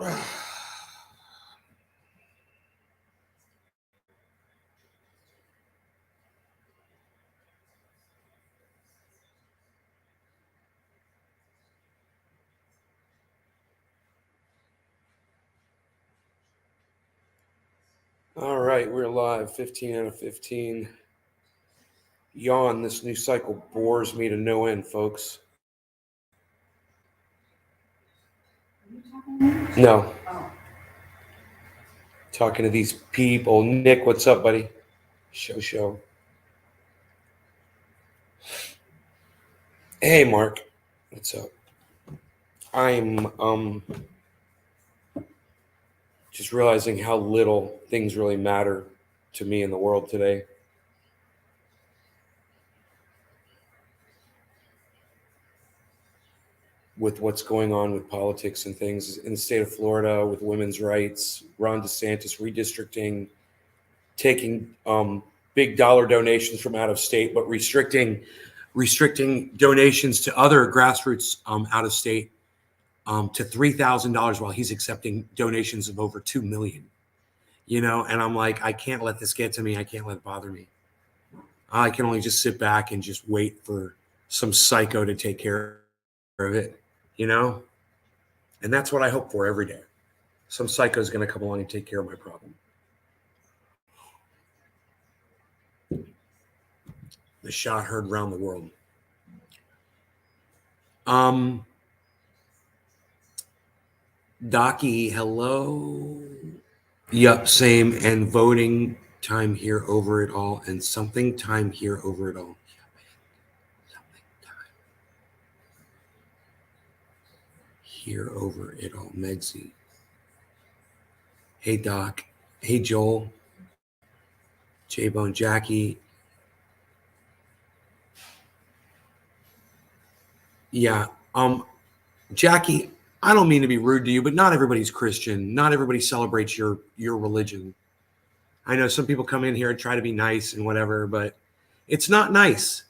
All right, we're live. 15 out of 15. Yawn, this new cycle bores me to no end, folks. No. Talking to these people. Nick, what's up, buddy? Show. Hey, Mark. What's up? I'm just realizing how little things really matter to me in the world today. With what's going on with politics and things in the state of Florida with women's rights, Ron DeSantis redistricting, taking big dollar donations from out of state, but restricting donations to other grassroots out of state to $3,000 while he's accepting donations of over 2 million. You know, and I'm like, I can't let this get to me. I can't let it bother me. I can only just sit back and just wait for some psycho to take care of it, you know? And that's what I hope for every day. Some psycho is going to come along and take care of my problem. The shot heard around the world. Docky, hello. Yup, same. And voting time here over it all, and something time here over it all. Here over it all, Megsy. Hey, Doc. Hey, Joel. J-Bone, Jackie. Yeah. Jackie, I don't mean to be rude to you, but not everybody's Christian. Not everybody celebrates your religion. I know some people come in here and try to be nice and whatever, but it's not nice.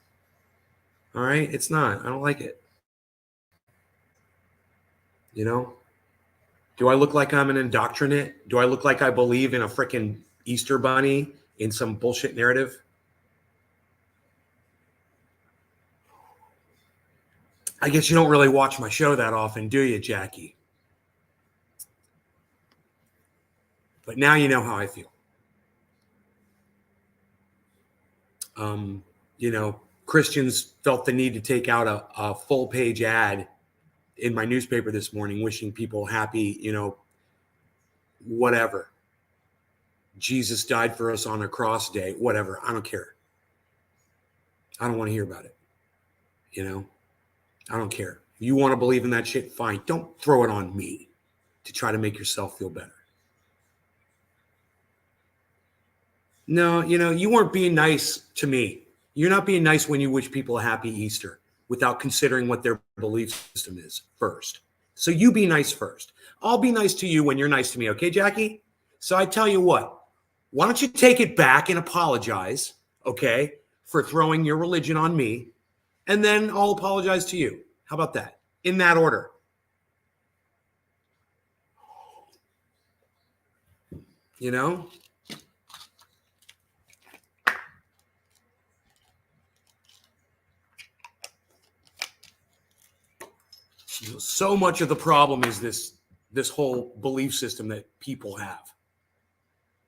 All right? It's not. I don't like it. You know? Do I look like I'm an indoctrinate? Do I look like I believe in a freaking Easter bunny in some bullshit narrative? I guess you don't really watch my show that often, do you, Jackie? But now you know how I feel. You know, Christians felt the need to take out a full page ad in my newspaper this morning, wishing people happy, you know, whatever. Jesus died for us on a cross day, whatever. I don't care. I don't want to hear about it. You know, I don't care. You want to believe in that shit? Fine. Don't throw it on me to try to make yourself feel better. No, you know, you weren't being nice to me. You're not being nice when you wish people a happy Easter without considering what their belief system is first. So you be nice first. I'll be nice to you when you're nice to me. Okay, Jackie? So I tell you what, why don't you take it back and apologize, okay, for throwing your religion on me, and then I'll apologize to you. How about that? In that order. You know? So much of the problem is this whole belief system that people have.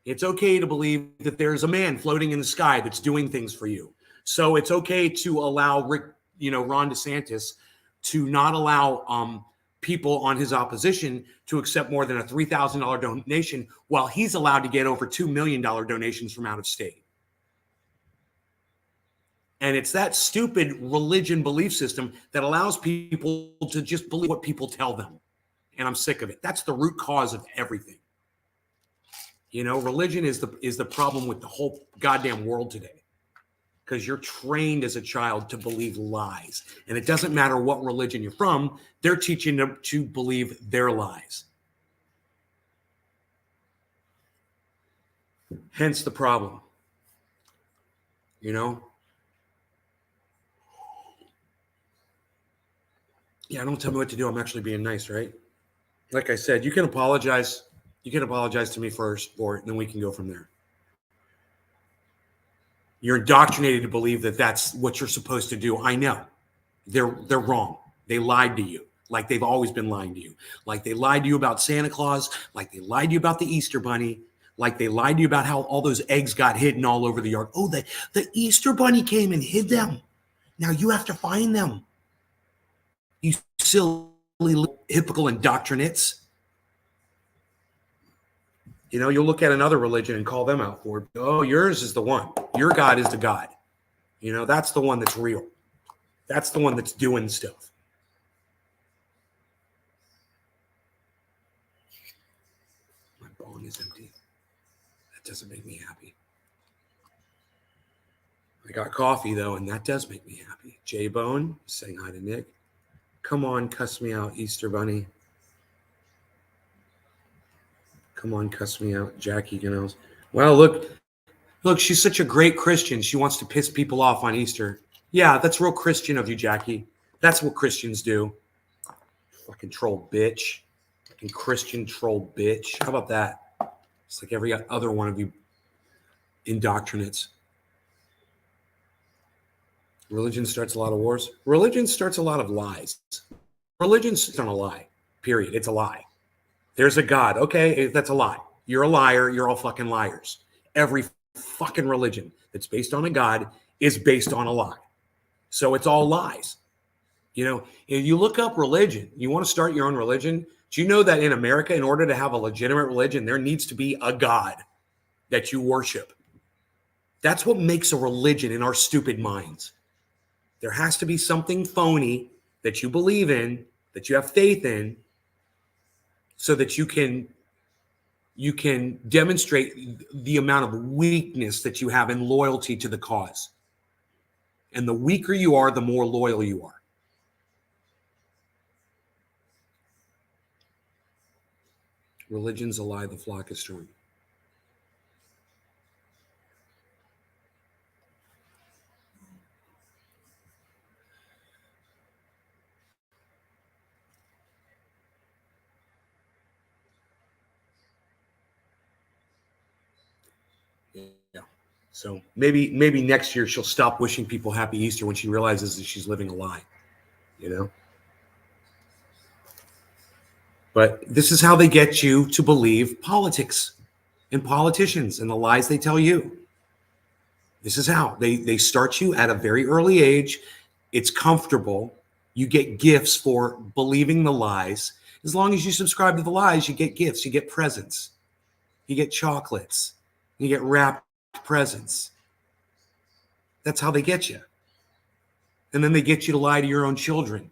It's okay to believe that there's a man floating in the sky that's doing things for you. So it's okay to allow Ron DeSantis to not allow people on his opposition to accept more than a $3,000 donation while he's allowed to get over $2 million donations from out of state. And it's that stupid religion belief system that allows people to just believe what people tell them. And I'm sick of it. That's the root cause of everything. You know, religion is the problem with the whole goddamn world today. Because you're trained as a child to believe lies. And it doesn't matter what religion you're from, they're teaching them to believe their lies. Hence the problem. You know? Yeah, don't tell me what to do. I'm actually being nice, right? Like I said, you can apologize. You can apologize to me first for it, and then we can go from there. You're indoctrinated to believe that that's what you're supposed to do. I know. They're wrong. They lied to you, like they've always been lying to you. Like they lied to you about Santa Claus, like they lied to you about the Easter Bunny, like they lied to you about how all those eggs got hidden all over the yard. Oh, the Easter Bunny came and hid them. Now you have to find them. You silly little hypocritical indoctrinates. You know, you'll look at another religion and call them out for it. Oh, yours is the one. Your God is the God. You know, that's the one that's real. That's the one that's doing stuff. My bong is empty. That doesn't make me happy. I got coffee, though, and that does make me happy. J-Bone saying hi to Nick. Come on, cuss me out, Easter Bunny. Come on, cuss me out, Jackie Gannells. Well, look, she's such a great Christian. She wants to piss people off on Easter. Yeah, that's real Christian of you, Jackie. That's what Christians do. Fucking troll bitch. Fucking Christian troll bitch. How about that? It's like every other one of you indoctrinates. Religion starts a lot of wars. Religion starts a lot of lies. Religion's not a lie, period. It's a lie. There's a God. Okay, that's a lie. You're a liar. You're all fucking liars. Every fucking religion that's based on a God is based on a lie. So it's all lies. You know, if you look up religion, you want to start your own religion. Do you know that in America, in order to have a legitimate religion, there needs to be a God that you worship? That's what makes a religion in our stupid minds. There has to be something phony that you believe in, that you have faith in, so that you can demonstrate the amount of weakness that you have in loyalty to the cause. And the weaker you are, the more loyal you are. Religion's a lie, the flock is true. Yeah. So maybe next year she'll stop wishing people happy Easter when she realizes that she's living a lie, you know? But this is how they get you to believe politics and politicians and the lies they tell you. This is how they start you at a very early age. It's comfortable. You get gifts for believing the lies. As long as you subscribe to the lies, you get gifts, you get presents, you get chocolates, you get wrapped presents. That's how they get you. And then they get you to lie to your own children.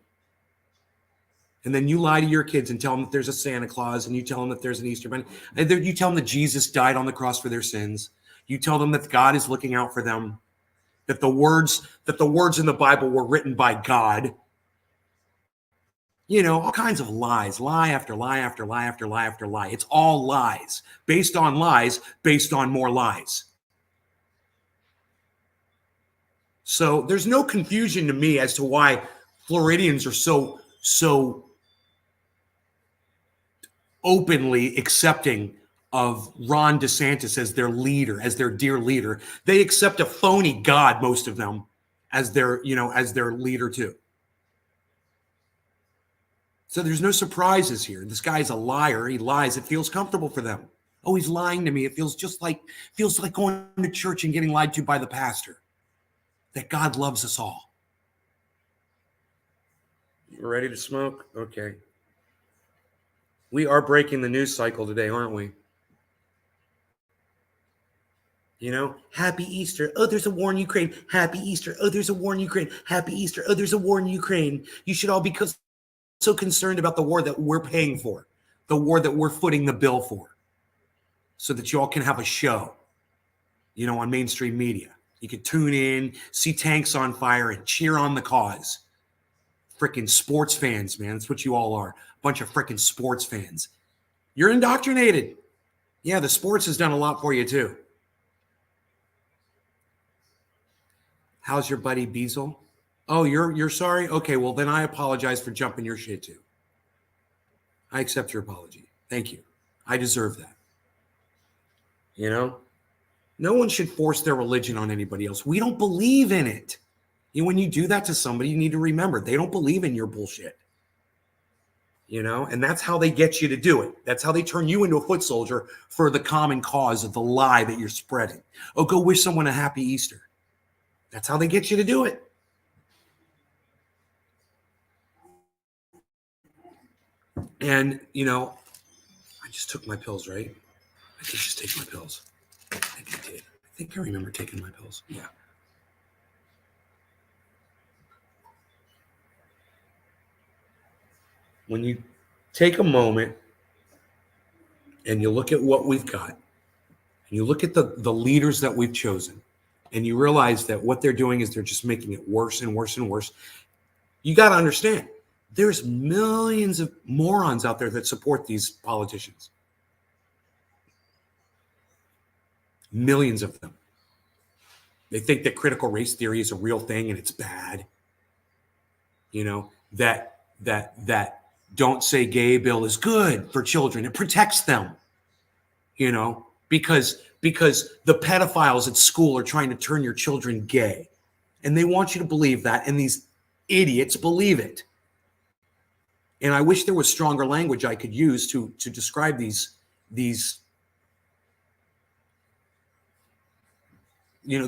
And then you lie to your kids and tell them that there's a Santa Claus, and you tell them that there's an Easter Bunny. And you tell them that Jesus died on the cross for their sins. You tell them that God is looking out for them, that the words in the Bible were written by God. You know, all kinds of lies, lie after lie after lie after lie after lie. It's all lies, based on more lies. So there's no confusion to me as to why Floridians are so openly accepting of Ron DeSantis as their leader, as their dear leader. They accept a phony God, most of them, as their leader too. So there's no surprises here. This guy's a liar. He lies. It feels comfortable for them. Oh, he's lying to me. It feels like going to church and getting lied to by the pastor. That God loves us all. You ready to smoke? Okay. We are breaking the news cycle today, aren't we? You know, happy Easter. Oh, there's a war in Ukraine. Happy Easter. Oh, there's a war in Ukraine. Happy Easter. Oh, there's a war in Ukraine. You should all be so concerned about the war that we're paying for, the war that we're footing the bill for, so that you all can have a show, you know, on mainstream media. You can tune in, see tanks on fire, and cheer on the cause. Freaking sports fans, man. That's what you all are. A bunch of freaking sports fans. You're indoctrinated. Yeah, the sports has done a lot for you too. How's your buddy Beazle? Oh, you're sorry? Okay, well then I apologize for jumping your shit too. I accept your apology. Thank you. I deserve that. You know, no one should force their religion on anybody else. We don't believe in it. When you do that to somebody, you need to remember they don't believe in your bullshit. And that's how they get you to do it. That's how they turn you into a foot soldier for the common cause of the lie that you're spreading. Oh, go wish someone a happy Easter. That's how they get you to do it. And, I just took my pills, right? I did just take my pills. I think I did. I think I remember taking my pills. Yeah. When you take a moment and you look at what we've got, and you look at the leaders that we've chosen, and you realize that what they're doing is they're just making it worse and worse and worse, you got to understand, there's millions of morons out there that support these politicians. Millions of them. They think that critical race theory is a real thing and it's bad. That don't say gay bill is good for children. It protects them. Because the pedophiles at school are trying to turn your children gay. And they want you to believe that, and these idiots believe it. And I wish there was stronger language I could use to describe these the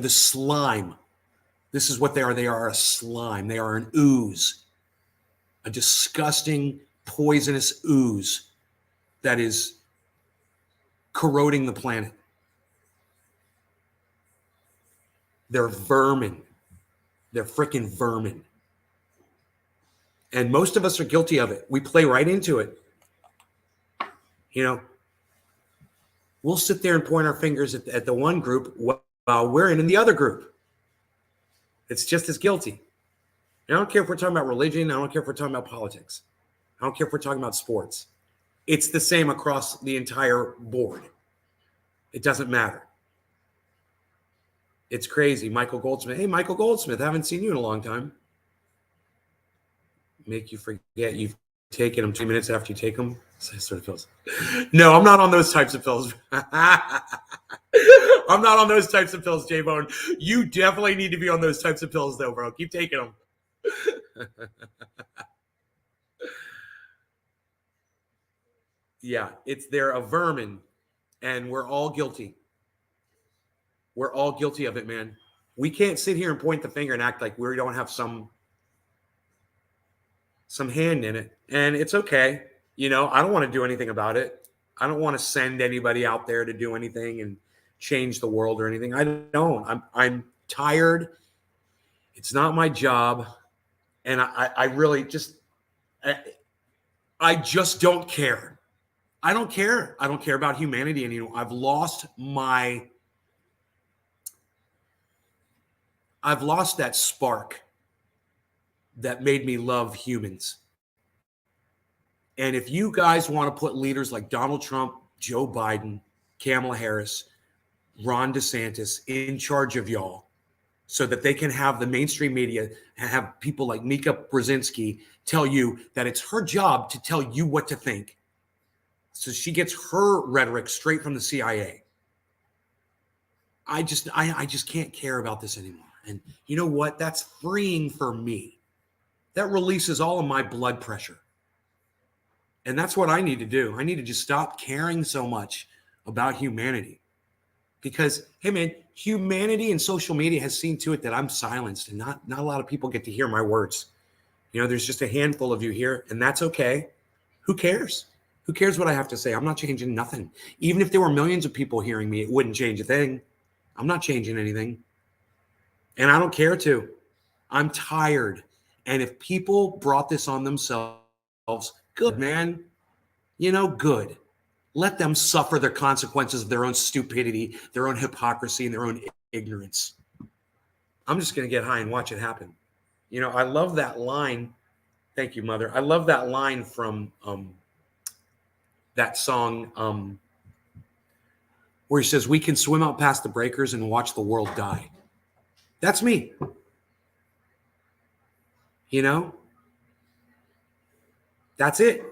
slime. This is what they are. They are a slime. They are an ooze, a disgusting, poisonous ooze that is corroding the planet. They're vermin. They're freaking vermin. And most of us are guilty of it. We play right into it. We'll sit there and point our fingers at the one group while we're in the other group. It's just as guilty. And I don't care if we're talking about religion. I don't care if we're talking about politics. I don't care if we're talking about sports. It's the same across the entire board. It doesn't matter. It's crazy. Michael Goldsmith. Hey, Michael Goldsmith, haven't seen you in a long time. Make you forget you've taken them 2 minutes after you take them. Sort of pills. No, I'm not on those types of pills. I'm not on those types of pills, J-Bone. You definitely need to be on those types of pills, though, bro. Keep taking them. Yeah, they're a vermin, and we're all guilty. We're all guilty of it, man. We can't sit here and point the finger and act like we don't have some hand in it. And it's okay. I don't want to do anything about it. I don't want to send anybody out there to do anything and change the world or anything. I don't. I'm tired. It's not my job. And I really I just don't care. I don't care. I don't care about humanity anymore. I've lost that spark that made me love humans. And if you guys want to put leaders like Donald Trump, Joe Biden, Kamala Harris, Ron DeSantis in charge of y'all so that they can have the mainstream media and have people like Mika Brzezinski tell you that it's her job to tell you what to think. So she gets her rhetoric straight from the CIA. I just can't care about this anymore. And you know what? That's freeing for me. That releases all of my blood pressure. And that's what I need to do. I need to just stop caring so much about humanity. Because, hey, man, humanity and social media has seen to it that I'm silenced and not a lot of people get to hear my words. There's just a handful of you here, and that's okay. Who cares? Who cares what I have to say? I'm not changing nothing. Even if there were millions of people hearing me, it wouldn't change a thing. I'm not changing anything. And I don't care to. I'm tired. And if people brought this on themselves, good, man. Good. Let them suffer the consequences of their own stupidity, their own hypocrisy, and their own ignorance. I'm just going to get high and watch it happen. I love that line. Thank you, Mother. I love that line from that song where he says, we can swim out past the breakers and watch the world die. That's me. That's it.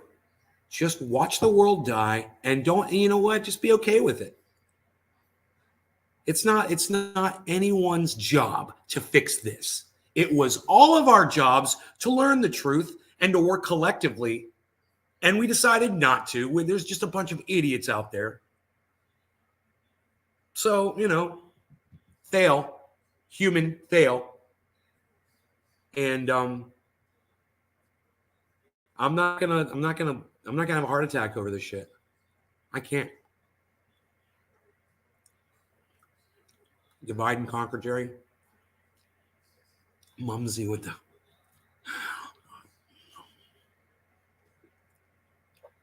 Just watch the world die and don't, you know what? Just be okay with it. It's not anyone's job to fix this. It was all of our jobs to learn the truth and to work collectively. And we decided not to. There's just a bunch of idiots out there. So, fail, human fail. And I'm not gonna have a heart attack over this shit. I can't. Divide and conquer, Jerry. Mumsy with the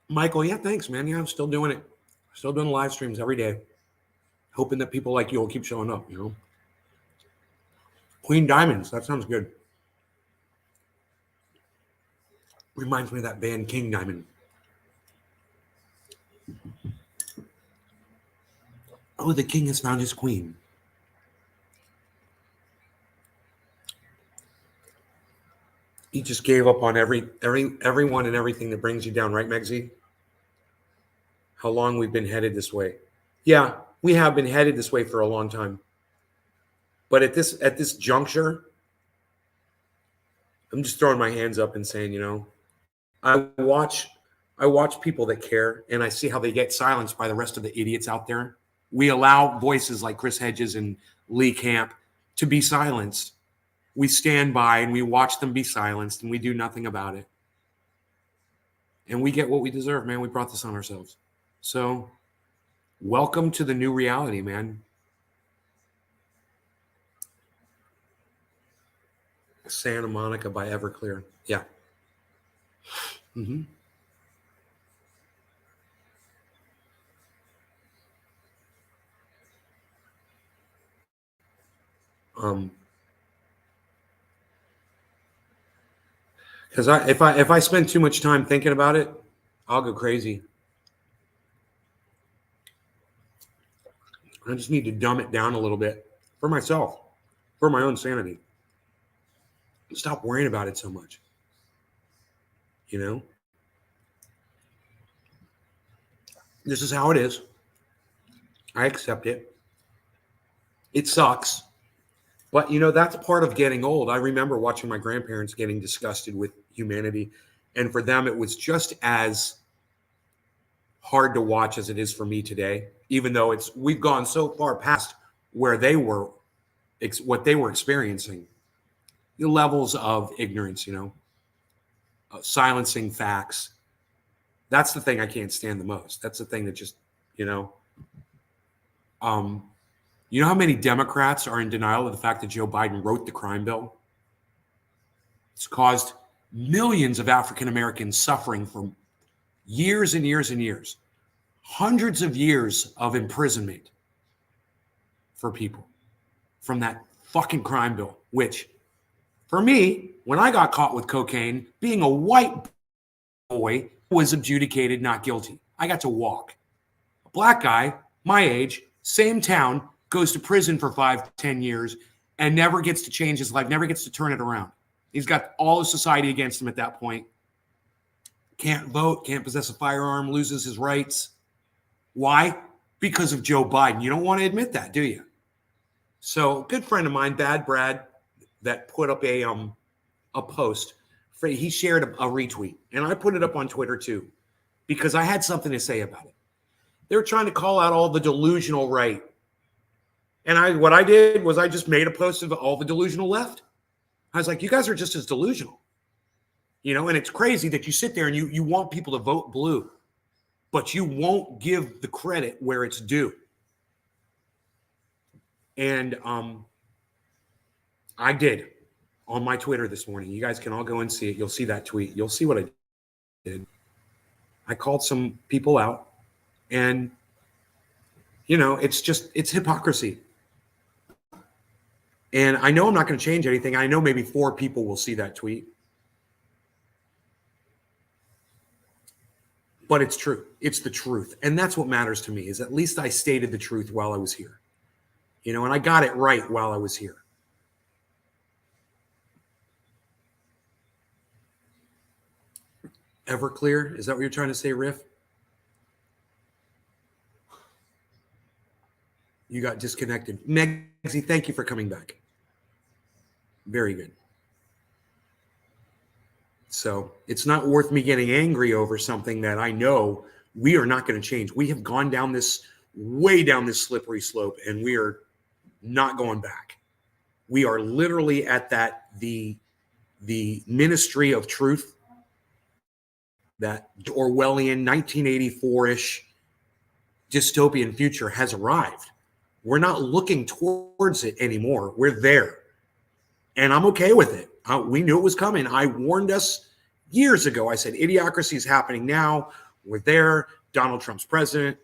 Michael. Yeah, thanks, man. Yeah, I'm still doing it. Still doing live streams every day, hoping that people like you will keep showing up. Queen Diamonds. That sounds good. Reminds me of that band King Diamond. Oh, the king has found his queen. He just gave up on everyone and everything that brings you down, right, Megsy? How long we've been headed this way. Yeah, we have been headed this way for a long time. But at this juncture, I'm just throwing my hands up and saying, I watch people that care, and I see how they get silenced by the rest of the idiots out there. We allow voices like Chris Hedges and Lee Camp to be silenced. We stand by and we watch them be silenced, and we do nothing about it. And we get what we deserve, man. We brought this on ourselves. So welcome to the new reality, man. Santa Monica by Everclear. Yeah. Mm-hmm. Because if I spend too much time thinking about it, I'll go crazy. I just need to dumb it down a little bit for myself, for my own sanity. Stop worrying about it so much. This is how it is. I accept it. It sucks. But, that's part of getting old. I remember watching my grandparents getting disgusted with humanity. And for them, it was just as hard to watch as it is for me today, even though we've gone so far past where they were, what they were experiencing. The levels of ignorance, silencing facts. That's the thing I can't stand the most. That's the thing that just, you know how many Democrats are in denial of the fact that Joe Biden wrote the crime bill? It's caused millions of African Americans suffering for years and years and years, hundreds of years of imprisonment for people from that fucking crime bill, which for me, when I got caught with cocaine, being a white boy was adjudicated not guilty. I got to walk. A black guy, my age, same town, goes to prison for 5-10 years and never gets to change his life, never gets to turn it around. He's got all of society against him at that point. Can't vote, can't possess a firearm, loses his rights. Why? Because of Joe Biden. You don't want to admit that, do you? So, a good friend of mine, Bad Brad, that put up a post. He shared a retweet, and I put it up on Twitter too, because I had something to say about it. They were trying to call out all the delusional right. And what I did was I just made a post of all the delusional left. I was like, you guys are just as delusional. And it's crazy that you sit there and you want people to vote blue, but you won't give the credit where it's due. And I did on my Twitter this morning. You guys can all go and see it. You'll see that tweet. You'll see what I did. I called some people out, and it's hypocrisy. And I know I'm not going to change anything. I know maybe 4 people will see that tweet. But it's true. It's the truth. And that's what matters to me, is at least I stated the truth while I was here. And I got it right while I was here. Everclear? Is that what you're trying to say, Riff? You got disconnected. Megsy, thank you for coming back. Very good. So it's not worth me getting angry over something that I know we are not going to change. We have gone down this way down this slippery slope, and we are not going back. We are literally at the ministry of truth, that Orwellian 1984-ish dystopian future has arrived. We're not looking towards it anymore. We're there. And I'm okay with it. We knew it was coming. I warned us years ago. I said, idiocracy is happening now. We're there. Donald Trump's president.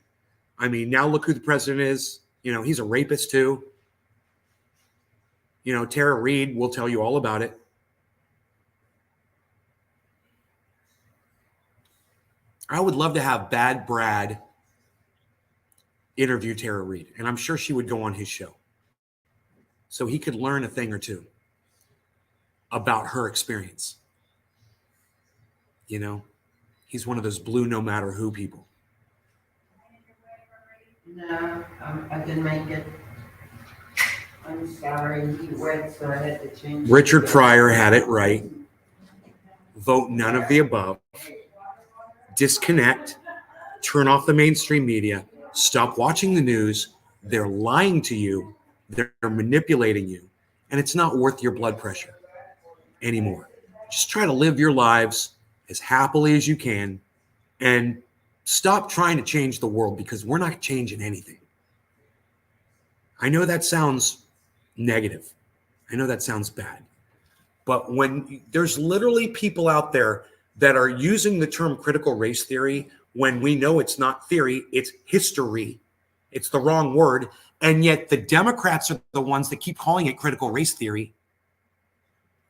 I mean, now look who the president is. You know, he's a rapist too. You know, Tara Reid will tell you all about it. I would love to have Bad Brad interview Tara Reid, and I'm sure she would go on his show so he could learn a thing or two about her experience. You know, he's one of those blue no matter who people. No, I didn't make it. I'm sorry, you went, so I had to change. Richard Pryor had it right. Vote none of the above. Disconnect. Turn off the mainstream media. Stop watching the news. They're lying to you. They're manipulating you. And it's not worth your blood pressure anymore. Just try to live your lives as happily as you can and stop trying to change the world, because we're not changing anything. I know that sounds negative. I know that sounds bad. But when there's literally people out there that are using the term critical race theory when we know it's not theory, it's history. It's the wrong word. And yet the Democrats are the ones that keep calling it critical race theory.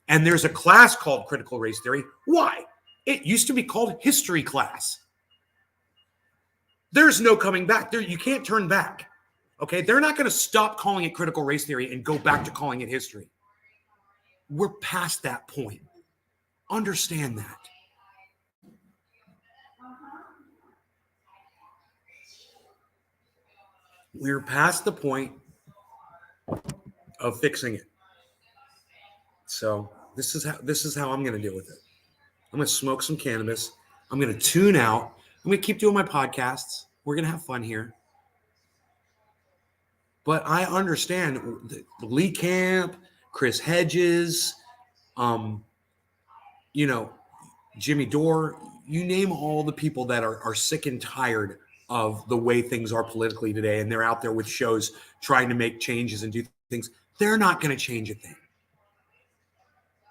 And there's a class called critical race theory. Why? It used to be called history class. There's no coming back. There, you can't turn back. Okay? They're not going to stop calling it critical race theory and go back to calling it history. We're past that point. Understand that. We're past the point of fixing it. So this is how I'm going to deal with it. I'm going to smoke some cannabis. I'm going to tune out. I'm going to keep doing my podcasts. We're going to have fun here. But I understand Lee Camp, Chris Hedges, you know, Jimmy Dore, you name all the people that are sick and tired of the way things are politically today, and they're out there with shows trying to make changes and do things. They're not going to change a thing.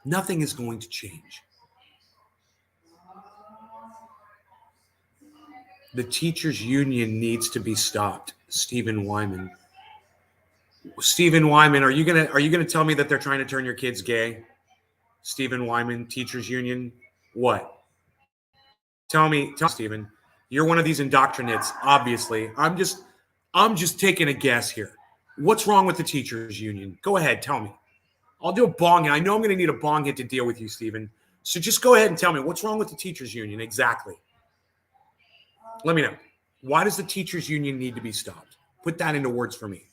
Nothing is going to change. The teachers' union needs to be stopped. Stephen Wyman, are you gonna tell me that they're trying to turn your kids gay? Stephen Wyman, teachers' union. What? Tell me, Stephen. You're one of these indoctrinates, obviously. I'm just taking a guess here. What's wrong with the teachers' union? Go ahead, tell me. I'll do a bong hit. I know I'm going to need a bong hit to deal with you, Stephen. So just go ahead and tell me what's wrong with the teachers' union exactly. Let me know. Why does the teachers' union need to be stopped? Put that into words for me.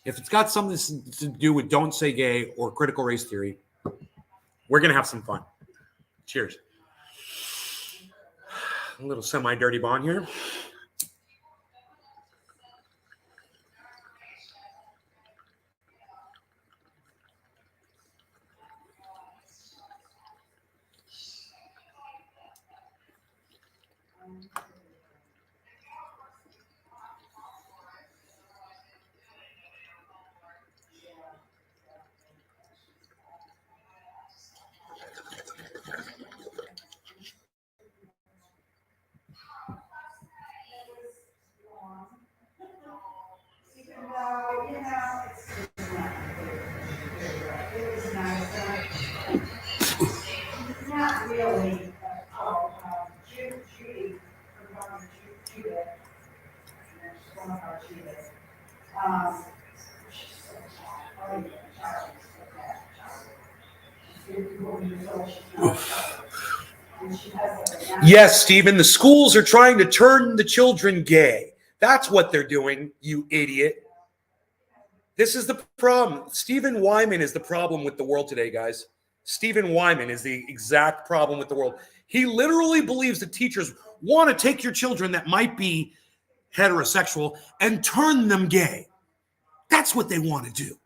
If it's got something to do with don't say gay or critical race theory, we're going to have some fun. Cheers. A little semi-dirty bong here. Not really. Yes, Stephen, the schools are trying to turn the children gay. That's what they're doing, you idiot. This is the problem. Stephen Wyman is the problem with the world today, guys. Stephen Wyman is the exact problem with the world. He literally believes that teachers want to take your children that might be heterosexual and turn them gay. That's what they want to do.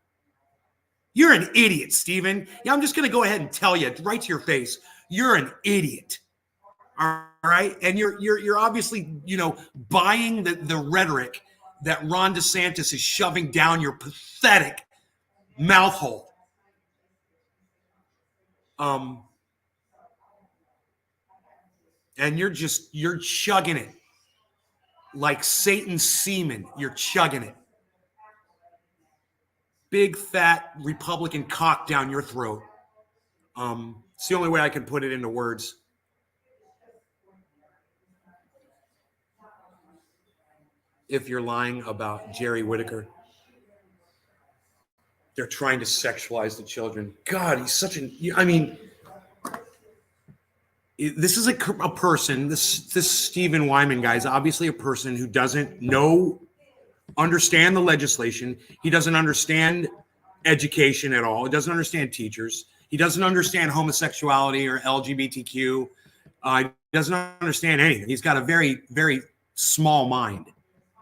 You're an idiot, Stephen. Yeah, I'm just going to go ahead and tell you right to your face. You're an idiot. All right? And you're obviously, buying the rhetoric that Ron DeSantis is shoving down your pathetic mouth hole. And you're chugging it like Satan's semen. You're chugging it. Big fat Republican cock down your throat. It's the only way I can put it into words. If you're lying about Jerry Whitaker, they're trying to sexualize the children. God, he's such this is a person, this Stephen Wyman guy is obviously a person who doesn't understand the legislation. He doesn't understand education at all. He doesn't understand teachers. He doesn't understand homosexuality or LGBTQ. He doesn't understand anything. He's got a very, very small mind,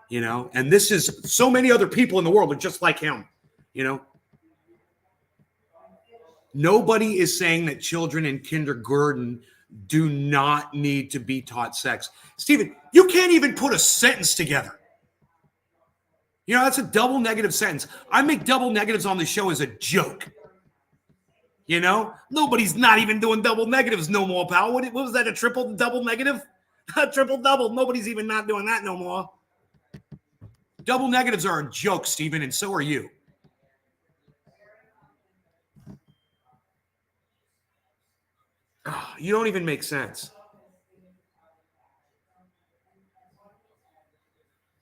and this is so many other people in the world are just like him, Nobody is saying that children in kindergarten do not need to be taught sex. Stephen, you can't even put a sentence together. That's a double negative sentence. I make double negatives on the show as a joke. Nobody's not even doing double negatives no more, pal. What was that, a triple double negative? A triple double. Nobody's even not doing that no more. Double negatives are a joke, Stephen, and so are you. Oh, you don't even make sense.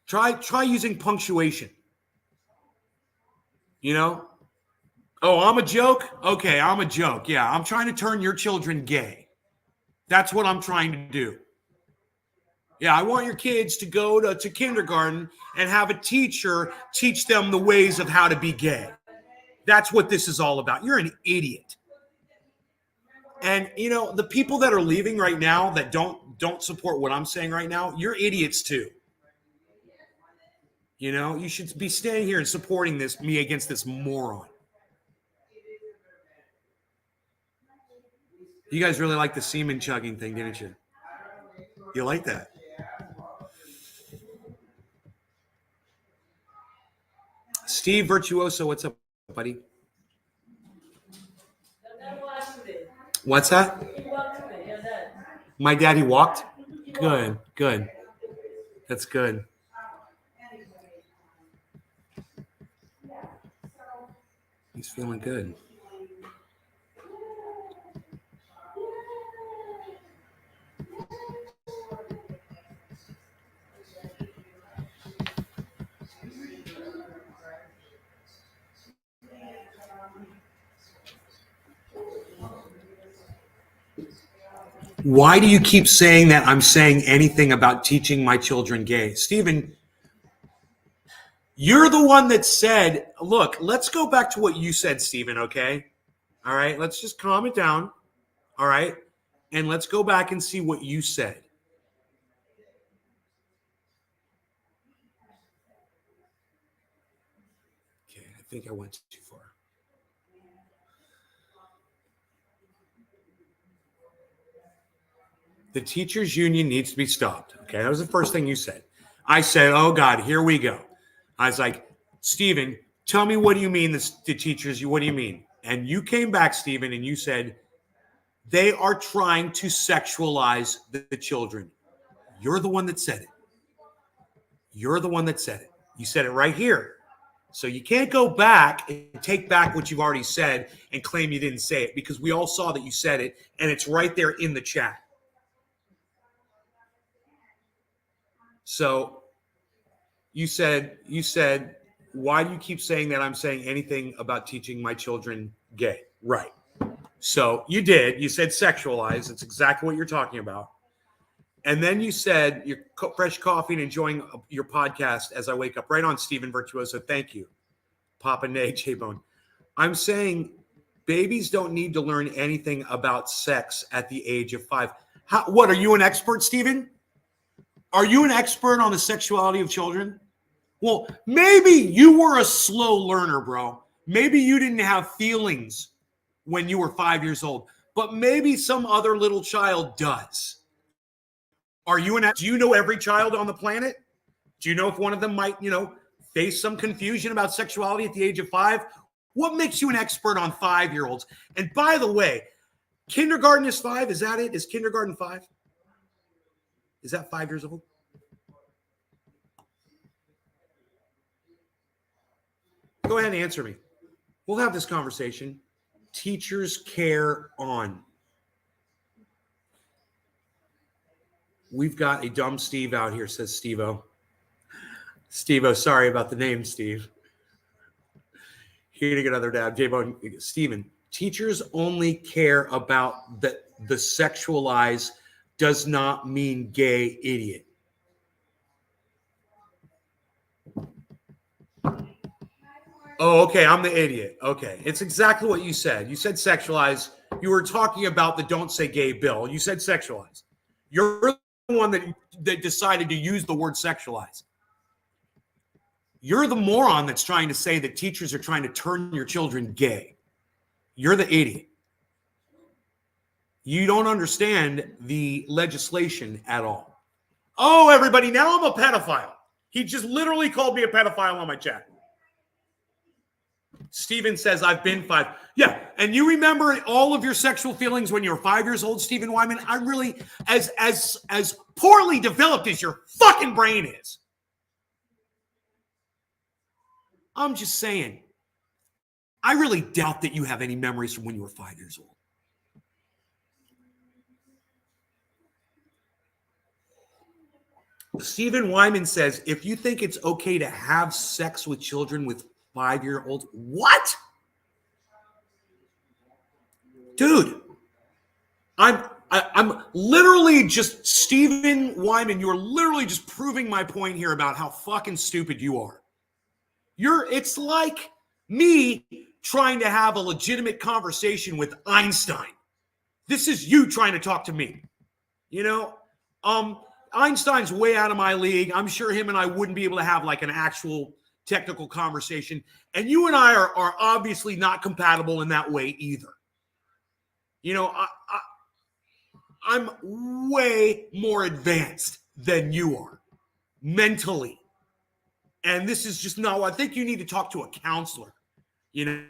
Try using punctuation. Oh, I'm a joke? Okay, I'm a joke. Yeah, I'm trying to turn your children gay. That's what I'm trying to do. Yeah, I want your kids to go to kindergarten and have a teacher teach them the ways of how to be gay. That's what this is all about. You're an idiot. And, the people that are leaving right now that don't support what I'm saying right now, you're idiots too. You should be staying here and supporting me against this moron. You guys really like the semen chugging thing, didn't you? You like that? Steve Virtuoso, what's up, buddy? What's that? My daddy walked? Good. That's good. He's feeling good. Why do you keep saying that I'm saying anything about teaching my children gay? Stephen, you're the one that said, look, let's go back to what you said, Stephen, okay? All right, let's just calm it down, all right? And let's go back and see what you said. Okay, I think I went too far. The teachers union needs to be stopped. Okay, that was the first thing you said. I said, oh God, here we go. I was like, Stephen, tell me, what do you mean the teachers? What do you mean? And you came back, Stephen, and you said, they are trying to sexualize the children. You're the one that said it. You're the one that said it. You said it right here. So you can't go back and take back what you've already said and claim you didn't say it, because we all saw that you said it, and it's right there in the chat. So you said, why do you keep saying that I'm saying anything about teaching my children gay? Right. So you did. You said sexualize. It's exactly what you're talking about. And then you said you're fresh coffee and enjoying your podcast as I wake up. Right on, Stephen Virtuoso. Thank you. Papa Nay, J-Bone. I'm saying babies don't need to learn anything about sex at the age of 5. What, are you an expert, Stephen? Are you an expert on the sexuality of children? Well, maybe you were a slow learner, bro. Maybe you didn't have feelings when you were 5 years old, but maybe some other little child does. Do you know every child on the planet? Do you know if one of them might, face some confusion about sexuality at the age of 5? What makes you an expert on 5-year-olds? And by the way, kindergarten is 5. Is that it? Is kindergarten 5? Is that 5 years old? Go ahead and answer me. We'll have this conversation. Teachers care on. We've got a dumb Steve out here, says Steve-O. Steve-O, sorry about the name, Steve. Here to get another dab. J-Bone, Steven, teachers only care about the sexualize does not mean gay, idiot. Oh, okay, I'm the idiot. Okay, it's exactly what you said. You said sexualize. You were talking about the don't say gay bill. You said sexualize. You're the one that decided to use the word sexualize. You're the moron that's trying to say that teachers are trying to turn your children gay. You're the idiot. You don't understand the legislation at all. Oh, everybody, now I'm a pedophile. He just literally called me a pedophile on my chat. Steven says, I've been 5. Yeah, and you remember all of your sexual feelings when you were 5 years old, Stephen Wyman? I really, as poorly developed as your fucking brain is. I'm just saying, I really doubt that you have any memories from when you were 5 years old. Stephen Wyman says, if you think it's okay to have sex with children with 5-year-olds, what? Dude, I'm literally just, Stephen Wyman, you're literally just proving my point here about how fucking stupid you are. It's like me trying to have a legitimate conversation with Einstein. This is you trying to talk to me. Einstein's way out of my league. I'm sure him and I wouldn't be able to have like an actual technical conversation. And you and I are obviously not compatible in that way either. I'm way more advanced than you are mentally. And this is just no, I think you need to talk to a counselor,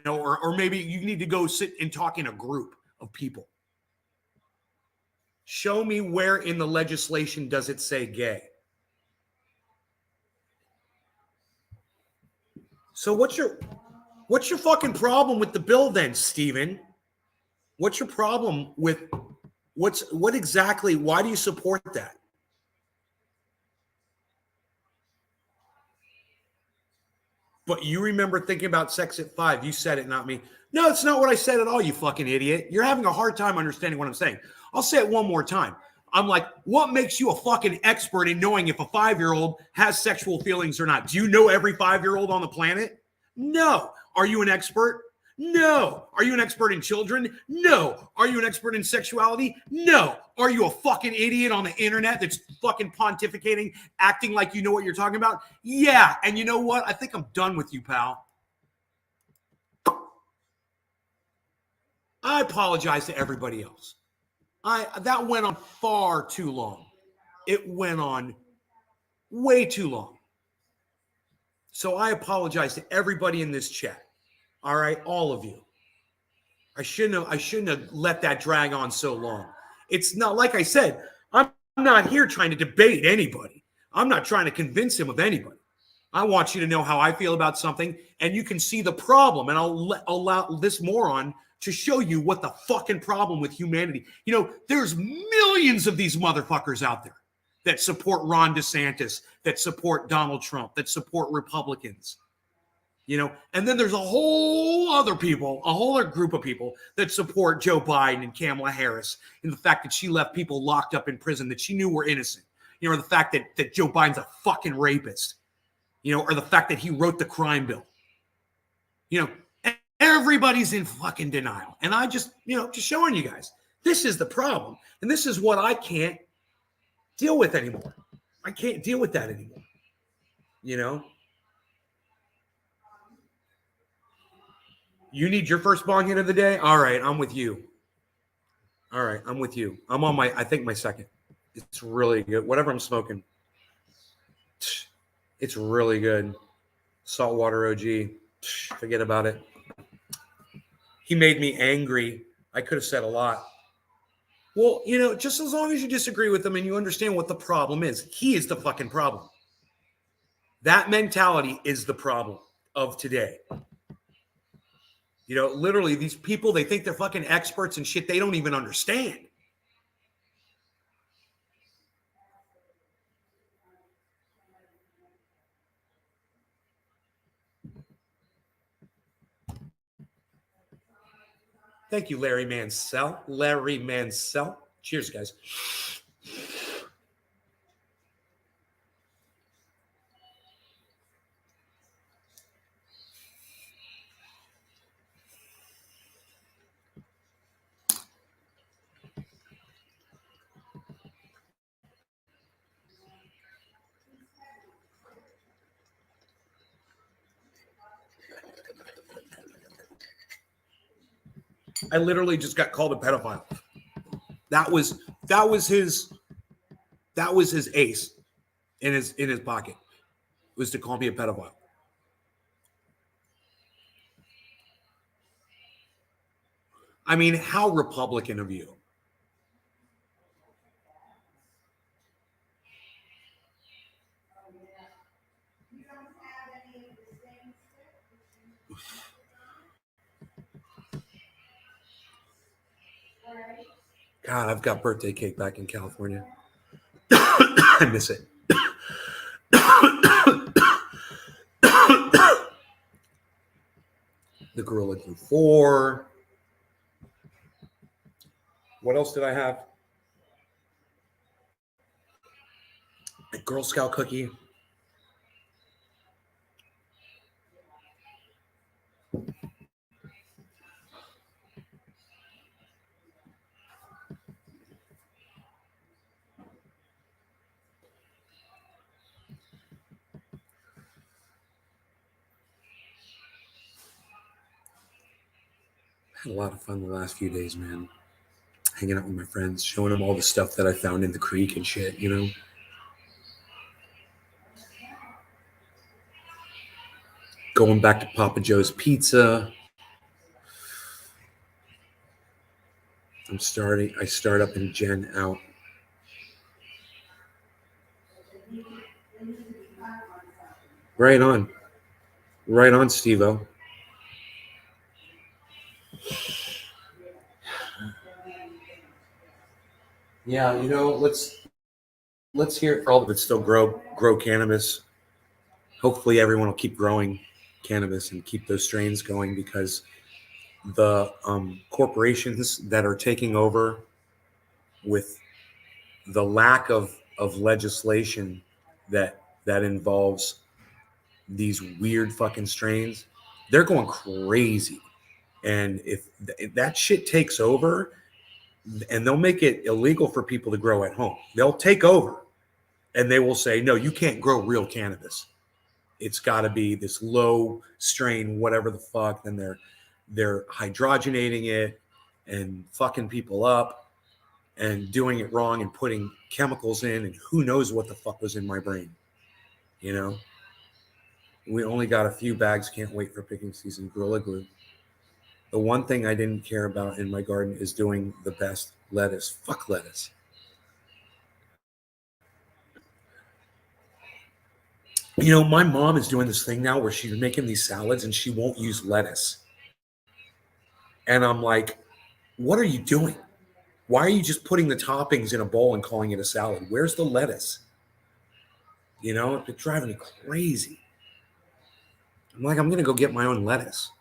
or maybe you need to go sit and talk in a group of people. Show me where in the legislation does it say gay. So what's your fucking problem with the bill then, Steven? What's your problem with what exactly, why do you support that? But you remember thinking about sex at 5. You said it, not me. No, it's not what I said at all, you fucking idiot. You're having a hard time understanding what I'm saying. I'll say it one more time. I'm like, what makes you a fucking expert in knowing if a 5-year-old has sexual feelings or not? Do you know every 5-year-old on the planet? No. Are you an expert? No. Are you an expert in children? No. Are you an expert in sexuality? No. Are you a fucking idiot on the internet that's fucking pontificating, acting like you know what you're talking about? Yeah. And you know what? I think I'm done with you, pal. I apologize to everybody else. That went on far too long. It went on way too long. So I apologize to everybody in this chat. All right, all of you. I shouldn't have let that drag on so long. It's not, like I said, I'm not here trying to debate anybody. I'm not trying to convince him of anybody. I want you to know how I feel about something, and you can see the problem, and I'll allow this moron to show you what the fucking problem with humanity. There's millions of these motherfuckers out there that support Ron DeSantis, that support Donald Trump, that support Republicans. And then there's a whole other group of people that support Joe Biden and Kamala Harris in the fact that she left people locked up in prison that she knew were innocent, or the fact that Joe Biden's a fucking rapist, or the fact that he wrote the crime bill. Everybody's in fucking denial. And I just showing you guys, this is the problem. And this is what I can't deal with anymore. I can't deal with that anymore. You need your first bong hit of the day? All right, I'm with you. All right, I'm with you. I'm on I think my second. It's really good. Whatever I'm smoking, it's really good. Saltwater OG. Forget about it. He made me angry. I could have said a lot. Well, just as long as you disagree with him and you understand what the problem is, he is the fucking problem. That mentality is the problem of today. Literally these people, they think they're fucking experts and shit they don't even understand. Thank you, Larry Mansell. Larry Mansell. Cheers, guys. I literally just got called a pedophile. That was his ace in his pocket, was to call me a pedophile. I mean, how Republican of you. God, I've got birthday cake back in California. I miss it. The Gorilla Glue 4. What else did I have? A Girl Scout cookie. Had a lot of fun the last few days, man. Hanging out with my friends, showing them all the stuff that I found in the creek and shit, Going back to Papa Joe's Pizza. I start up and Jen out. Right on. Right on, Steve-O. Yeah, let's hear it for all of it. Still grow cannabis. Hopefully everyone will keep growing cannabis and keep those strains going, because the corporations that are taking over with the lack of legislation that involves these weird fucking strains, they're going crazy. And if that shit takes over, and they'll make it illegal for people to grow at home, they'll take over and they will say, no, you can't grow real cannabis. It's got to be this low strain, whatever the fuck. Then they're hydrogenating it and fucking people up and doing it wrong and putting chemicals in, and who knows what the fuck was in my brain. We only got a few bags. Can't wait for picking season. Gorilla Glue. The one thing I didn't care about in my garden is doing the best lettuce. Fuck lettuce. My mom is doing this thing now where she's making these salads and she won't use lettuce. And I'm like, what are you doing? Why are you just putting the toppings in a bowl and calling it a salad? Where's the lettuce? It's driving me crazy. I'm like, I'm gonna go get my own lettuce,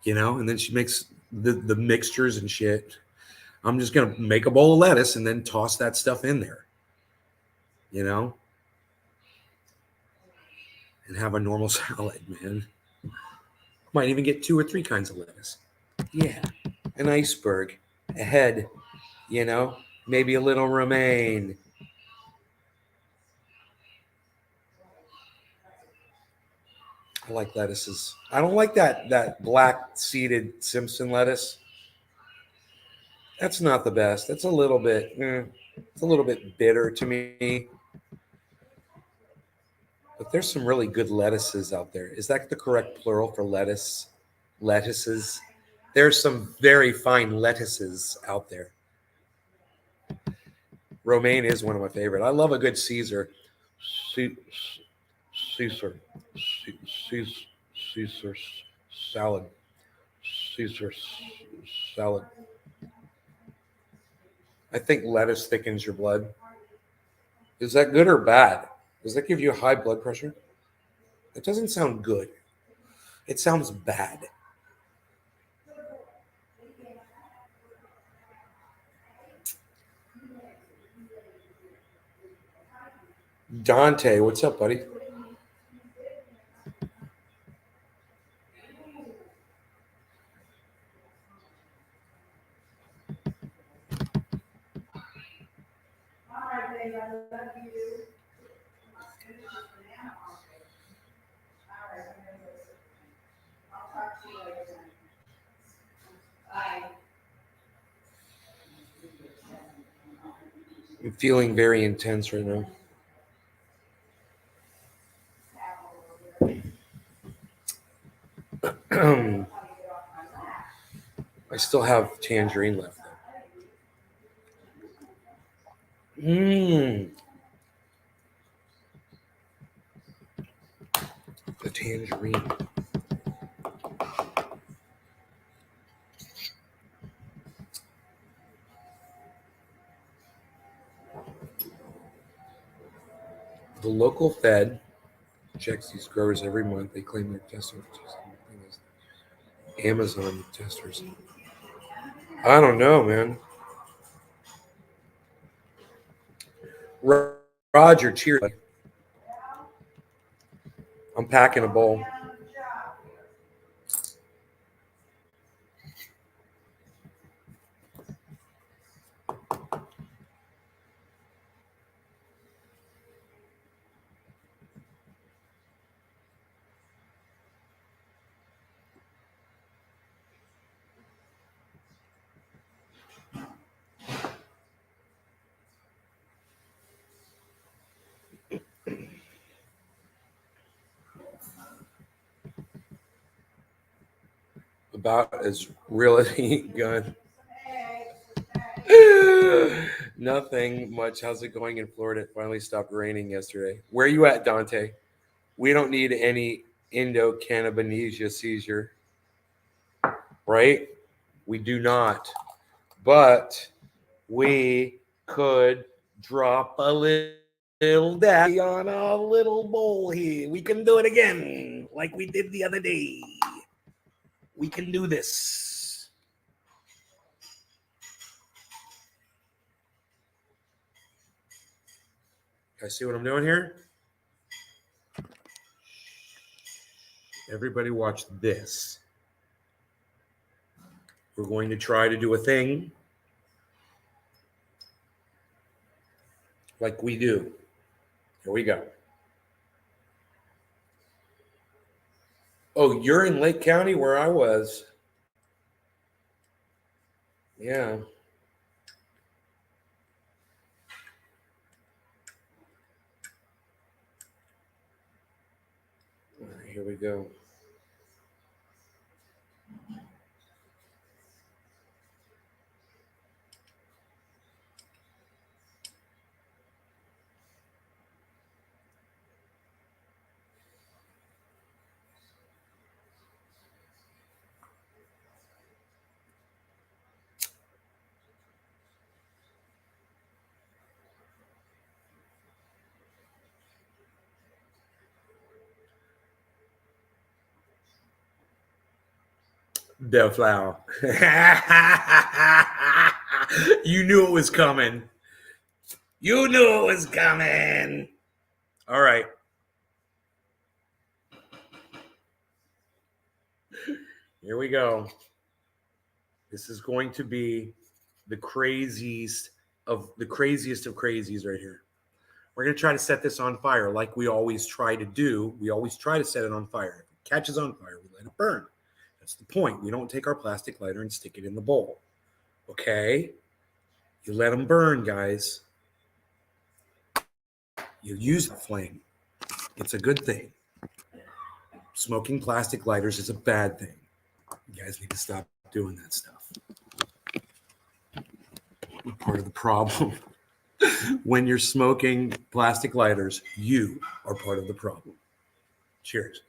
and then she makes the mixtures and shit. I'm just gonna make a bowl of lettuce and then toss that stuff in there, you know, and have a normal salad, man. Might even get 2 or 3 kinds of lettuce. Yeah, an iceberg, a head, maybe a little romaine. I like lettuces. I don't like that black seeded Simpson lettuce. That's not the best. That's a little bit. It's a little bit bitter to me. But there's some really good lettuces out there. Is that the correct plural for lettuce? Lettuces. There's some very fine lettuces out there. Romaine is one of my favorite. I love a good Caesar. Ce- Caesar. Caesar. Caesar salad. Caesar salad. I think lettuce thickens your blood. Is that good or bad? Does that give you high blood pressure? It doesn't sound good. It sounds bad. Dante, what's up, buddy? I'm feeling very intense right now. I still have tangerine left though. The tangerine. The local Fed checks these growers every month. They claim they're testing Amazon testers. I don't know, man. Roger, cheers. I'm packing a bowl. About as real as he gun. Nothing much. How's it going in Florida? It finally stopped raining yesterday. Where are you at, Dante? We don't need any endocannabinosia seizure, right? We do not. But we could drop a little daddy on a little bowl here. We can do it again, like we did the other day. We can do this. I see what I'm doing here? Everybody watch this. We're going to try to do a thing like we do. Here we go. Oh, you're in Lake County where I was. Yeah. All right, here we go. The flower. You knew it was coming. You knew it was coming. All right. Here we go. This is going to be the craziest of crazies right here. We're going to try to set this on fire like we always try to do. We always try to set it on fire. If it catches on fire, we let it burn. That's the point. We don't take our plastic lighter and stick it in the bowl. Okay? You let them burn, guys. You use the flame. It's a good thing. Smoking plastic lighters is a bad thing. You guys need to stop doing that stuff. We're part of the problem. When you're smoking plastic lighters, you are part of the problem. Cheers.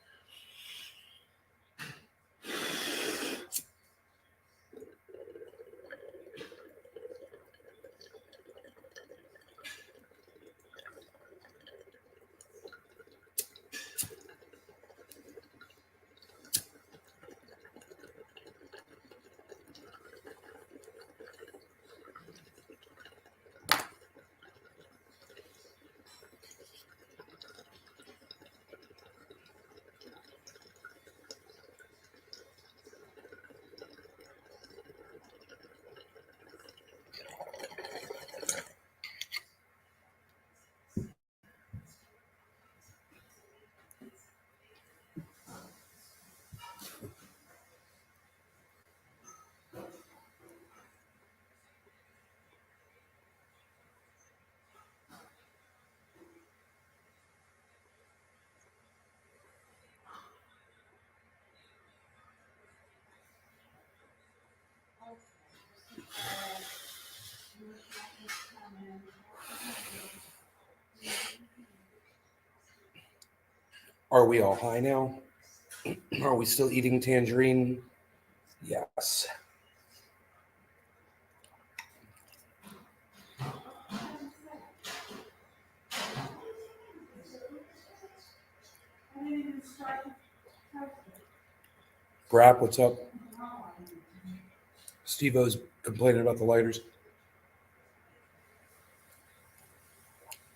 Are we all high now? Are we still eating tangerine? Yes. Brap, what's up? Steve-O's complaining about the lighters.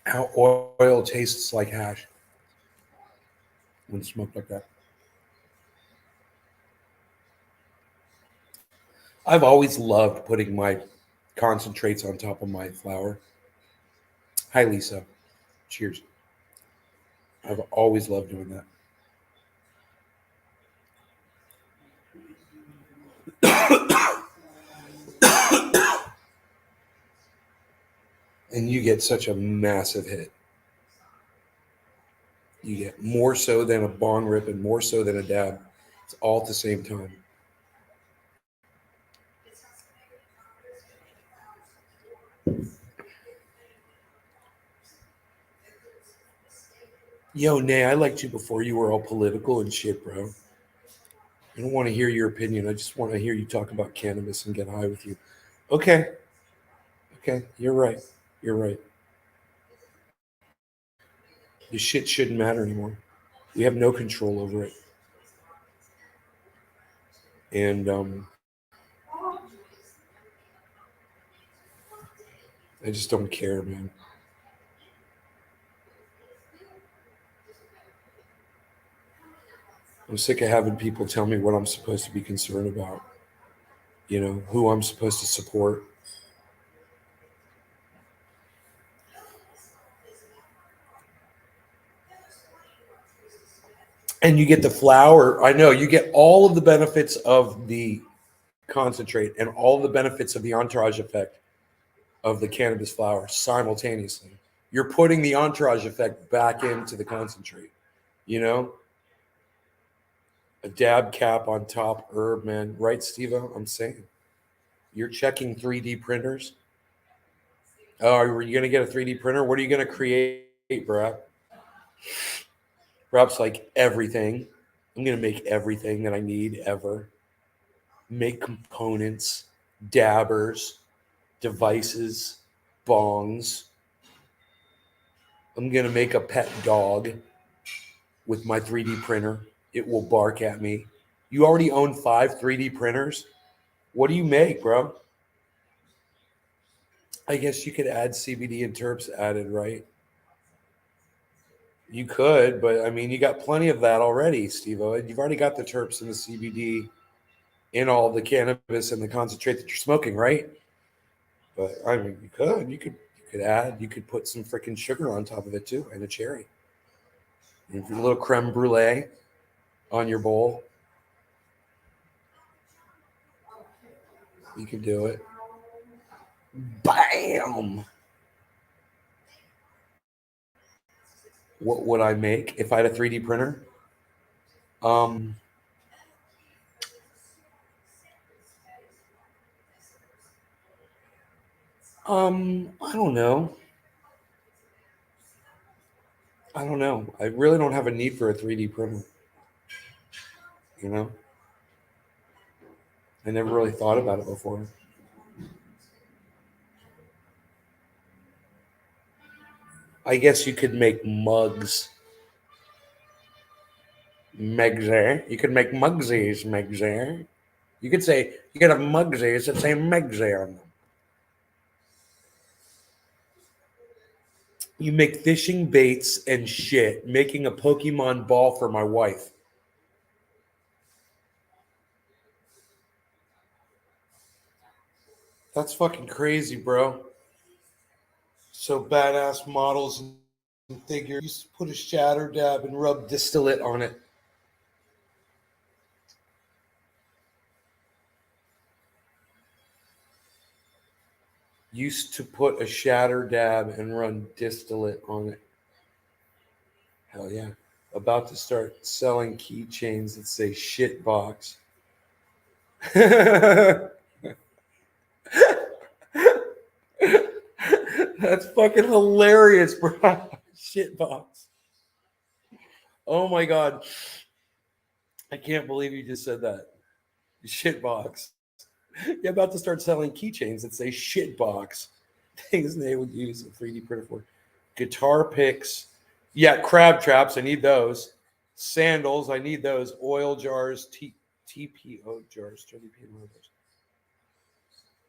How oil tastes like hash when smoked like that. I've always loved putting my concentrates on top of my flour. Hi, Lisa. Cheers. I've always loved doing that. And you get such a massive hit. You get more so than a bong rip and more so than a dab. It's all at the same time. Yo, Nay, I liked you before you were all political and shit, bro. I don't want to hear your opinion. I just want to hear you talk about cannabis and get high with you. Okay. Okay. You're right. You're right. The shit shouldn't matter anymore. We have no control over it. And I just don't care, man. I'm sick of having people tell me what I'm supposed to be concerned about. You know, who I'm supposed to support. And you get the flour. I know you get all of the benefits of the concentrate and all the benefits of the entourage effect of the cannabis flower simultaneously. You're putting the entourage effect back into the concentrate. You know, a dab cap on top herb, man. Right, Steve? I'm saying. You're checking 3D printers. Oh, are you going to get a 3D printer? What are you going to create, Brap? Brap's like everything. I'm going to make everything that I need ever. Make components, dabbers, devices, bongs. I'm going to make a pet dog with my 3D printer. It will bark at me. You already own 5 3D printers. What do you make, bro? I guess you could add CBD and terps added, right? You could, but I mean, you got plenty of that already, Steve-O. You've already got the terps and the CBD in all the cannabis and the concentrate that you're smoking, right? But I mean, you could put some freaking sugar on top of it too, and a cherry, and a little creme brulee on your bowl. You can do it. Bam! What would I make if I had a 3D printer? Um, I don't know. I don't know. I really don't have a need for a 3D printer. You know, I never really thought about it before. I guess you could make mugs. Megzer. You could make mugsies, Megzer. You could say, you could have mugsies that say Megzer on them. You make fishing baits and shit, making a Pokemon ball for my wife. That's fucking crazy, bro. So badass models and figures. Used to put a shatter dab and rub distillate on it. Used to put a shatter dab and run distillate on it. Hell yeah. About to start selling keychains that say shit box. That's fucking hilarious, bro. Shit box. Oh my god. I can't believe you just said that. Shit box. You're about to start selling keychains that say shit box. Things they would use a 3D printer for. Guitar picks. Yeah, crab traps. I need those. Sandals. I need those. Oil jars. TPO jars.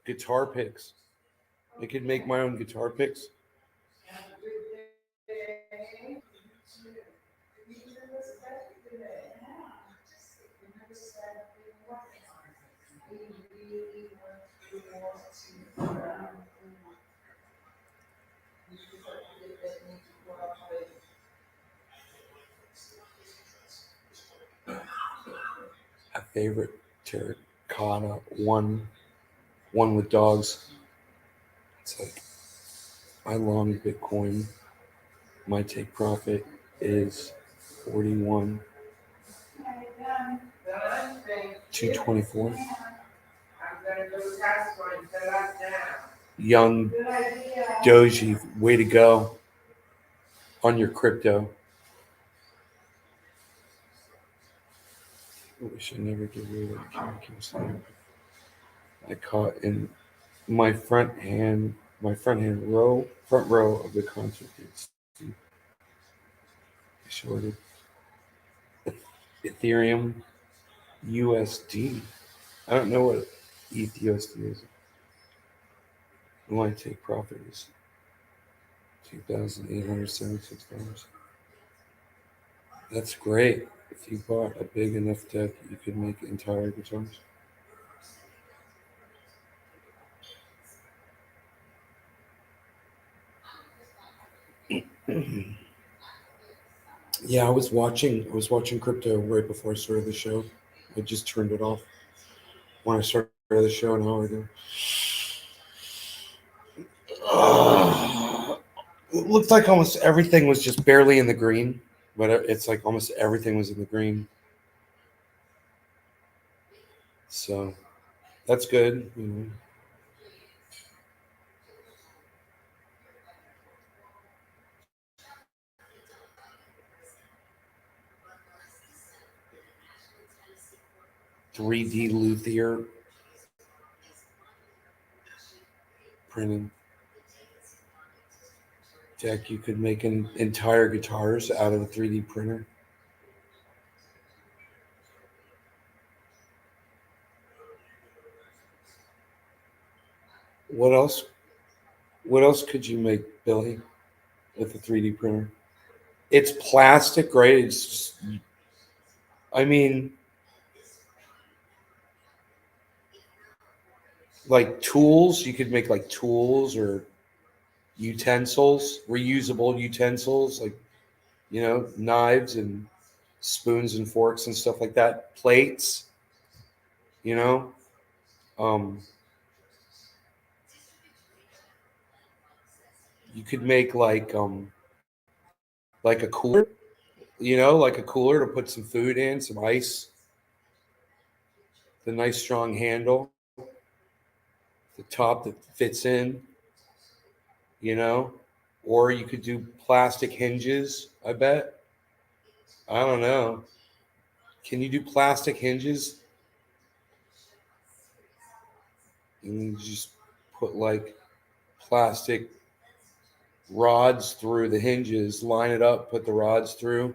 Guitar picks. I could make my own guitar picks. A favorite terracotta one with dogs. It's like I long Bitcoin. My take profit is 41 224. Young Doji, way to go on your crypto. We should never get rid of the I caught in my front row of the concert. I shorted Ethereum USD. I don't know what ETH USD is. My take profit is $2,876. That's great. If you bought a big enough deck, you could make entire guitars. Yeah, I was watching crypto right before I started the show. I just turned it off when I started the show an hour ago. It looked like almost everything was just barely in the green, but it's like almost everything was in the green. So that's good. 3D luthier printing deck. You could make an entire guitars out of a 3D printer. What else? What else could you make, Billy, with a 3D printer? It's plastic, right? It's just, I mean, like tools. You could make like tools or utensils, reusable utensils, like knives and spoons and forks and stuff like that. Plates, you know. Um, you could make like a cooler, like a cooler to put some food in, some ice, the nice strong handle, the top that fits in, you know. Or you could do plastic hinges, I bet. I don't know. Can you do plastic hinges? And you just put like plastic rods through the hinges, line it up, put the rods through.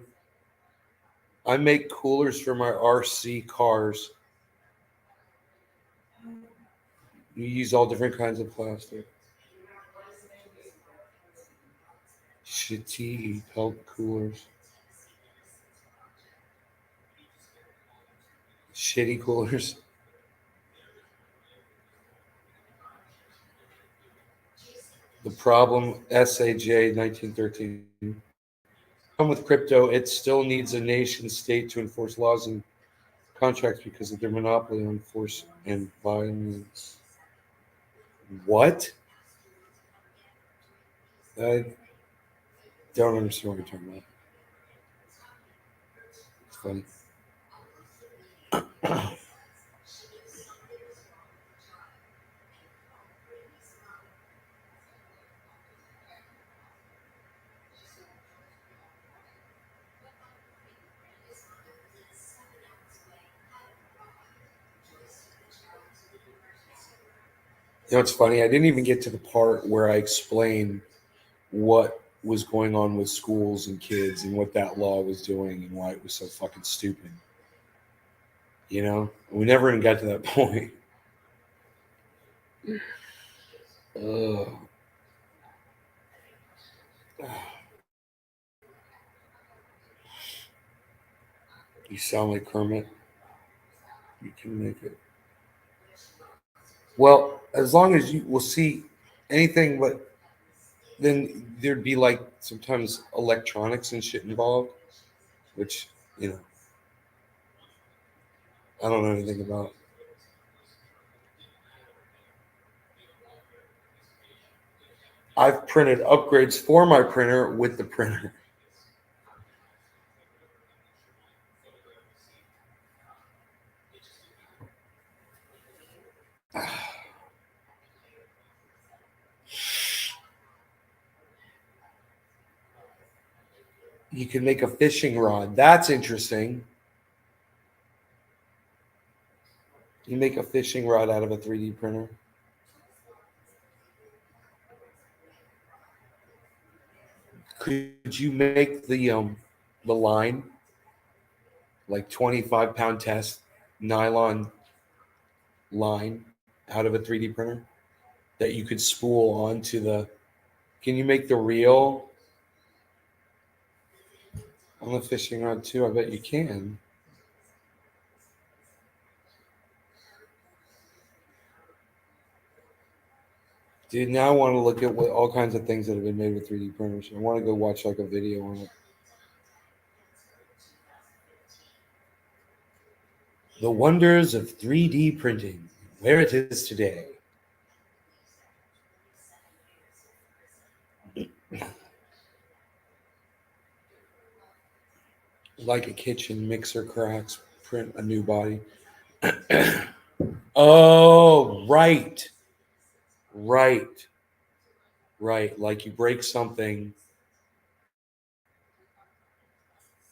I make coolers for my RC cars. You use all different kinds of plastic. Shitty pelt coolers. Shitty coolers. The problem, SAJ 1913. Come with crypto, it still needs a nation state to enforce laws and contracts because of their monopoly on force and violence. What? I don't understand what you're talking about. It's funny. It's funny. I didn't even get to the part where I explained what was going on with schools and kids and what that law was doing and why it was so fucking stupid. We never even got to that point. Ugh. You sound like Kermit. You can make it. Well, as long as you will see anything, but then there'd be like sometimes electronics and shit involved, which, I don't know anything about. I've printed upgrades for my printer with the printer. You can make a fishing rod. That's interesting. You make a fishing rod out of a 3D printer. Could you make the line, like 25-pound test nylon line out of a 3D printer that you could spool onto the? Can you make the reel on the fishing rod too? I bet you can. Dude, now I want to look at what all kinds of things that have been made with 3D printers. I want to go watch like a video on it. The wonders of 3D printing, where it is today. Like a kitchen mixer cracks, print a new body. Oh, right. Right. Right. Like you break something,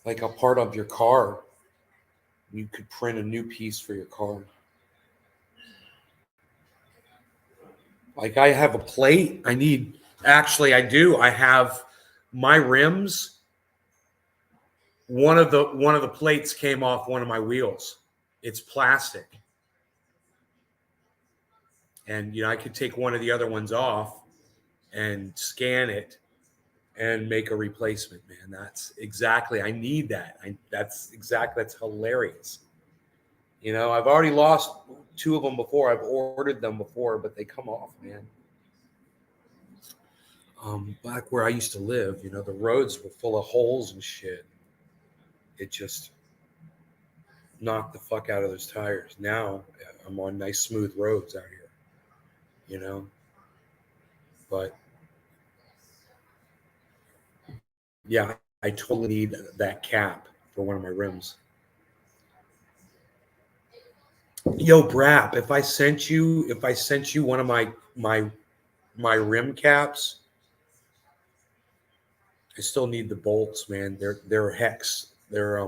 like a part of your car, you could print a new piece for your car. Like I have a plate. I do. I have my rims. One of the plates came off one of my wheels. It's plastic. And I could take one of the other ones off and scan it and make a replacement. Man, that's exactly, I need that. That's hilarious. I've already lost two of them before. I've ordered them before, but they come off, man. Back where I used to live, the roads were full of holes and shit. It just knocked the fuck out of those tires. Now I'm on nice smooth roads out here. But yeah, I totally need that cap for one of my rims. Yo, Brap, if I sent you one of my rim caps, I still need the bolts, man. They're hex. They're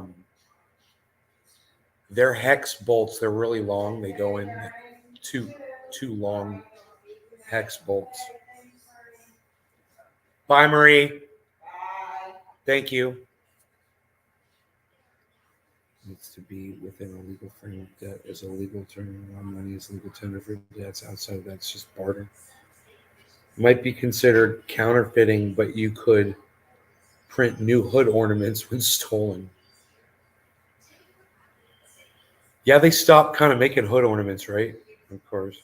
hex bolts. They're really long. They go in two long hex bolts. Bye, Marie. Thank you. Needs to be within a legal framework. Debt is a legal term. Money is legal tender for debts. Outside of that's just barter. Might be considered counterfeiting, but you could print new hood ornaments when stolen. Yeah, they stopped kind of making hood ornaments, right? Of course.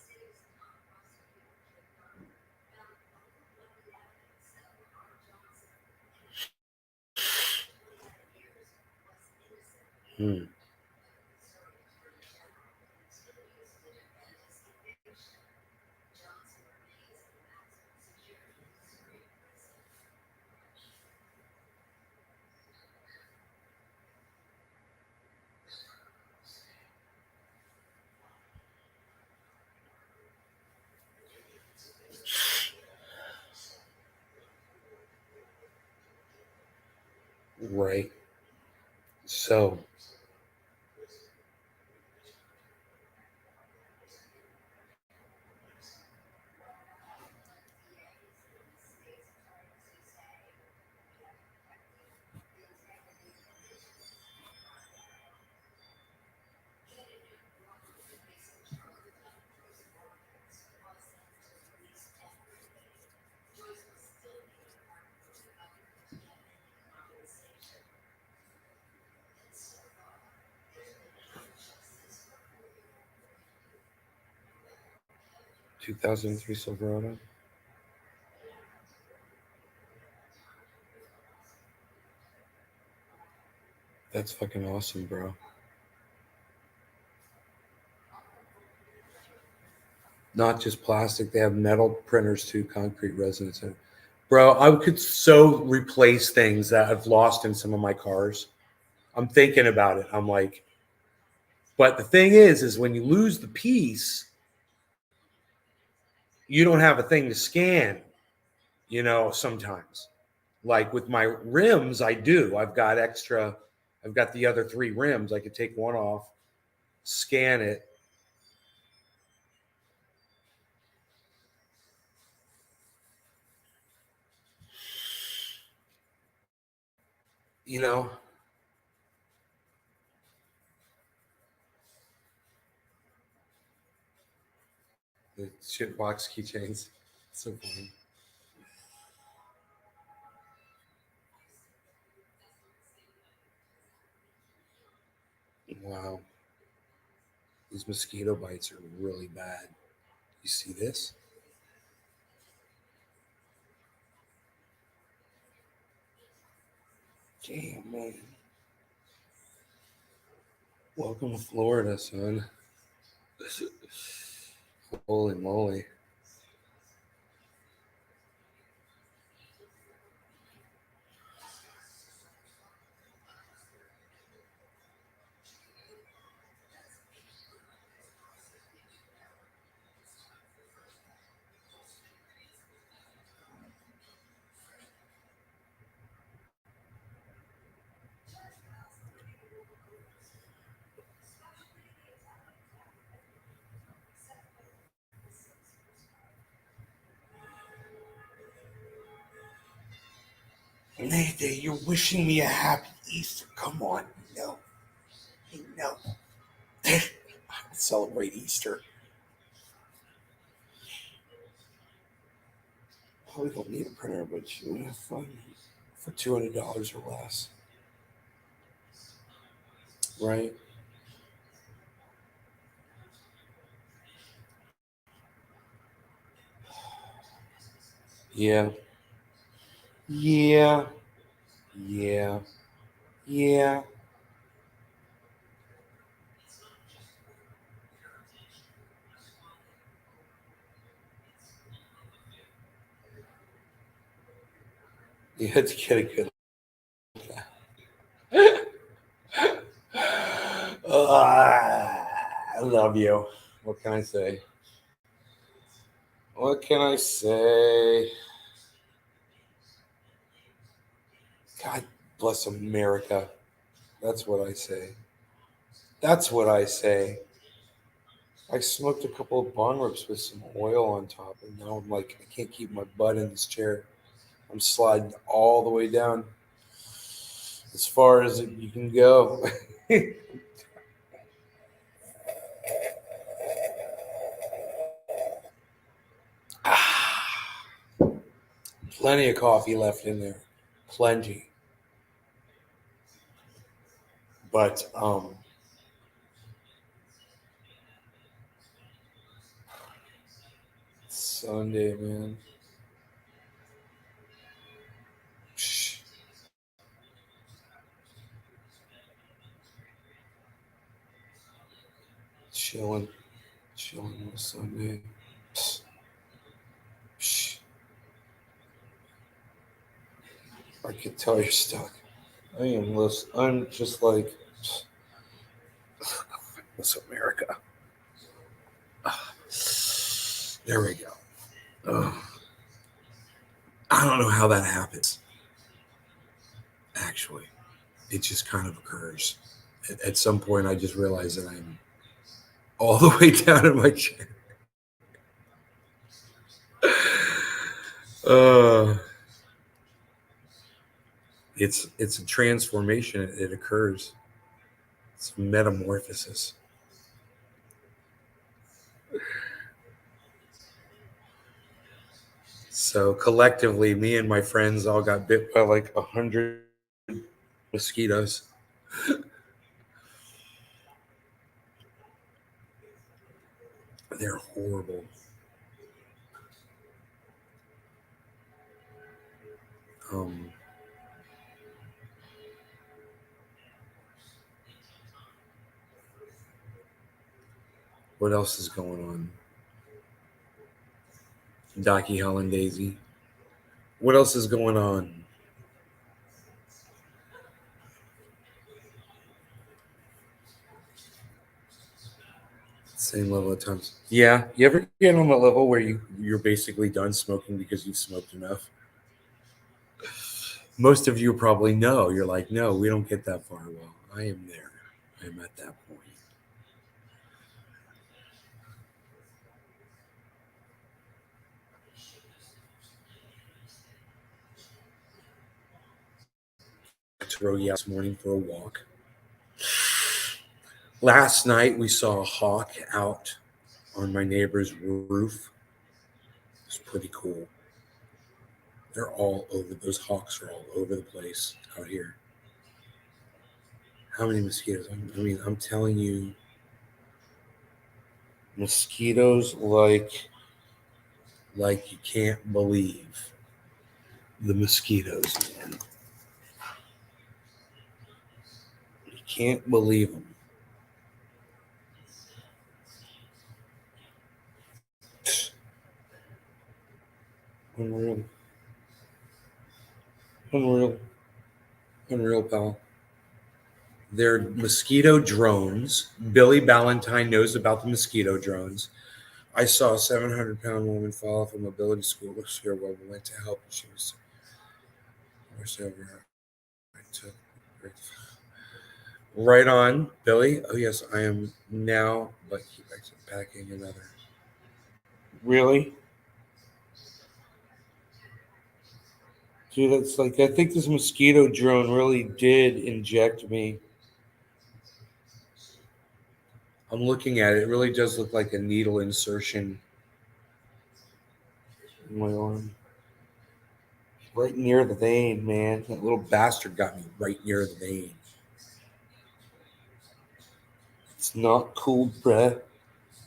Right. So, two 2003 Silverado. That's fucking awesome, bro. Not just plastic. They have metal printers too, concrete resonance. Bro, I could so replace things that I've lost in some of my cars. I'm thinking about it. I'm like, but the thing is when you lose the piece, you don't have a thing to scan, sometimes. Like with my rims, I do. I've got the other three rims. I could take one off, scan it. The shit box keychains. So funny. Wow. These mosquito bites are really bad. You see this? Damn, man. Welcome to Florida, son. Holy moly. Mayday, you're wishing me a happy Easter. Come on. No. No. Celebrate Easter. Probably don't need a printer, but you would have fun for $200 or less, right? Yeah, yeah, yeah, yeah. You had to get a good. I love you. What can I say? What can I say? God bless America. That's what I say. That's what I say. I smoked a couple of bong rips with some oil on top, and now I'm like, I can't keep my butt in this chair. I'm sliding all the way down as far as you can go. Plenty of coffee left in there. Plenty. But Sunday, man. Psh, chilling. Chilling on Sunday. Psh, psh. I could tell you're stuck. I'm just like, what's America? There we go. Ugh. I don't know how that happens, actually. It just kind of occurs. At some point, I just realize that I'm all the way down in my chair. Uh, it's a transformation. It occurs. It's metamorphosis. So collectively, me and my friends all got bit by like 100 mosquitoes. They're horrible. Um, what else is going on? Docky Holland Daisy. What else is going on? Same level of times. Yeah. You ever get on a level where you're basically done smoking because you've smoked enough? Most of you probably know. You're like, no, we don't get that far. Well, I am there. I am at that point. To Rogi this morning for a walk. Last night we saw a hawk out on my neighbor's roof. It was pretty cool. They're all over. Those hawks are all over the place out here. How many mosquitoes? I mean, I'm telling you, mosquitoes like you can't believe the mosquitoes, man. You can't believe them. Unreal, unreal, unreal, pal. They're mosquito drones. Billy Ballantyne knows about the mosquito drones. I saw a 700-pound woman fall off a mobility scooter while we went to help. She was rushed over. I took right on, Billy. Oh yes, I am now. But keep packing another. Really, dude? That's like I think this mosquito drone really did inject me. I'm looking at it. It really does look like a needle insertion in my arm. Right near the vein, man. That little bastard got me right near the vein. It's not cool, bruh.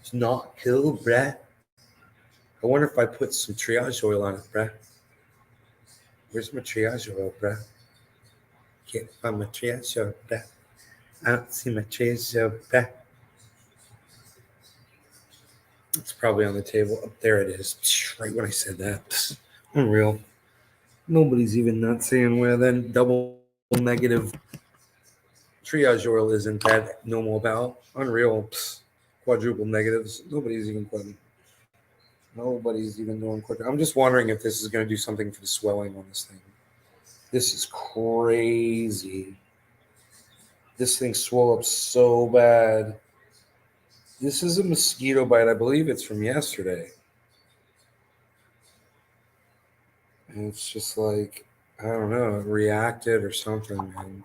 It's not cool, bruh. I wonder if I put some triage oil on it, bruh. Where's my triage oil, bruh? Can't find my triage oil, bruh. I don't see my triage oil, bruh. It's probably on the table. Up there it is. Right when I said that. Unreal. Nobody's even not saying where then double negative triage oil isn't that normal about. Unreal. Quadruple negatives. Nobody's even putting. Nobody's even doing quick. I'm just wondering if this is going to do something for the swelling on this thing. This is crazy. This thing swelled up so bad. This is a mosquito bite. I believe it's from yesterday. And it's just like, I don't know, it reacted or something, man.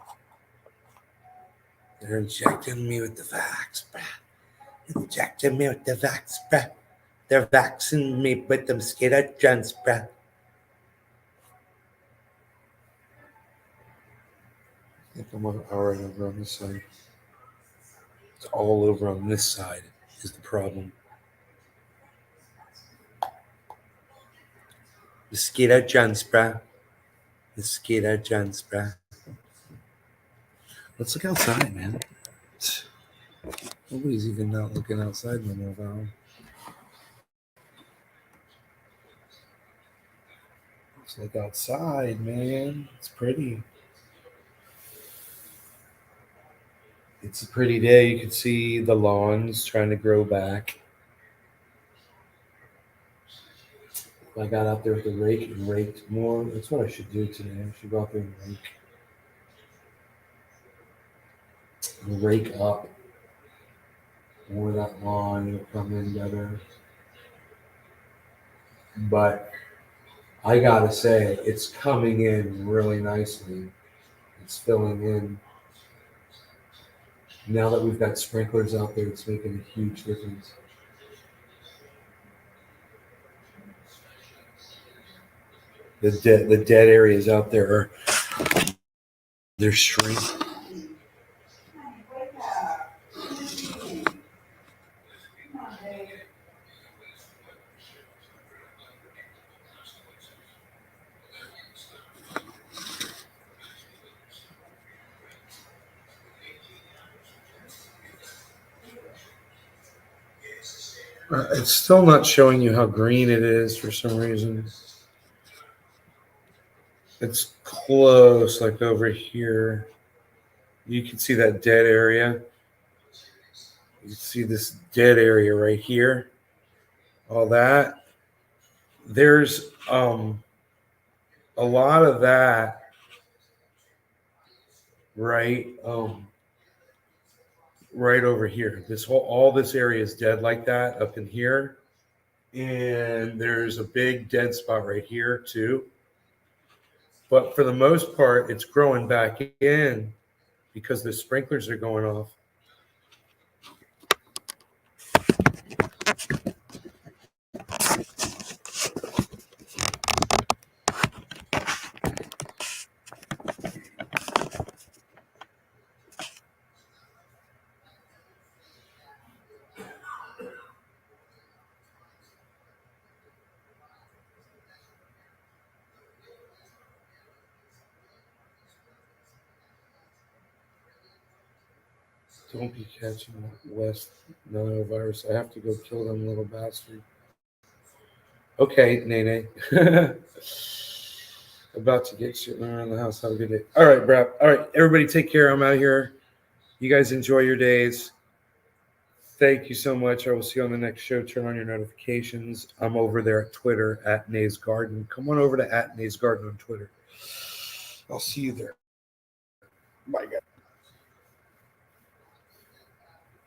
They're injecting me with the vax, bruh. Injecting me with the vax, bruh. They're vaccinating me with the mosquito gens, bruh. I think I'm all right over on this side. It's all over on this side is the problem. Mosquito gens, bruh. Mosquito gens, bruh. Let's look outside, man. Nobody's even not looking outside no more, Val. Let's look outside, man. It's pretty. It's a pretty day. You can see the lawns trying to grow back. If I got out there with the rake and raked more, that's what I should do today. I should go out there and rake up more of that lawn. It'll come in better. But I gotta say, it's coming in really nicely. It's filling in. Now that we've got sprinklers out there, it's making a huge difference. The dead areas out there they're shrinking. It's still not showing you how green it is for some reason. It's close, like over here. You can see that dead area. You can see this dead area right here. All that. There's a lot of that right right over here. All this area is dead like that up in here. And there's a big dead spot right here too. But for the most part, it's growing back in because the sprinklers are going off. Don't be catching that West Nile virus. I have to go kill them little bastard. Okay, Nene. About to get shit around the house. Have a good day. All right, Brap. All right, everybody take care. I'm out of here. You guys enjoy your days. Thank you so much. I will see you on the next show. Turn on your notifications. I'm over there at Twitter at Nays Garden. Come on over to at Nays Garden on Twitter. I'll see you there. Bye, guys.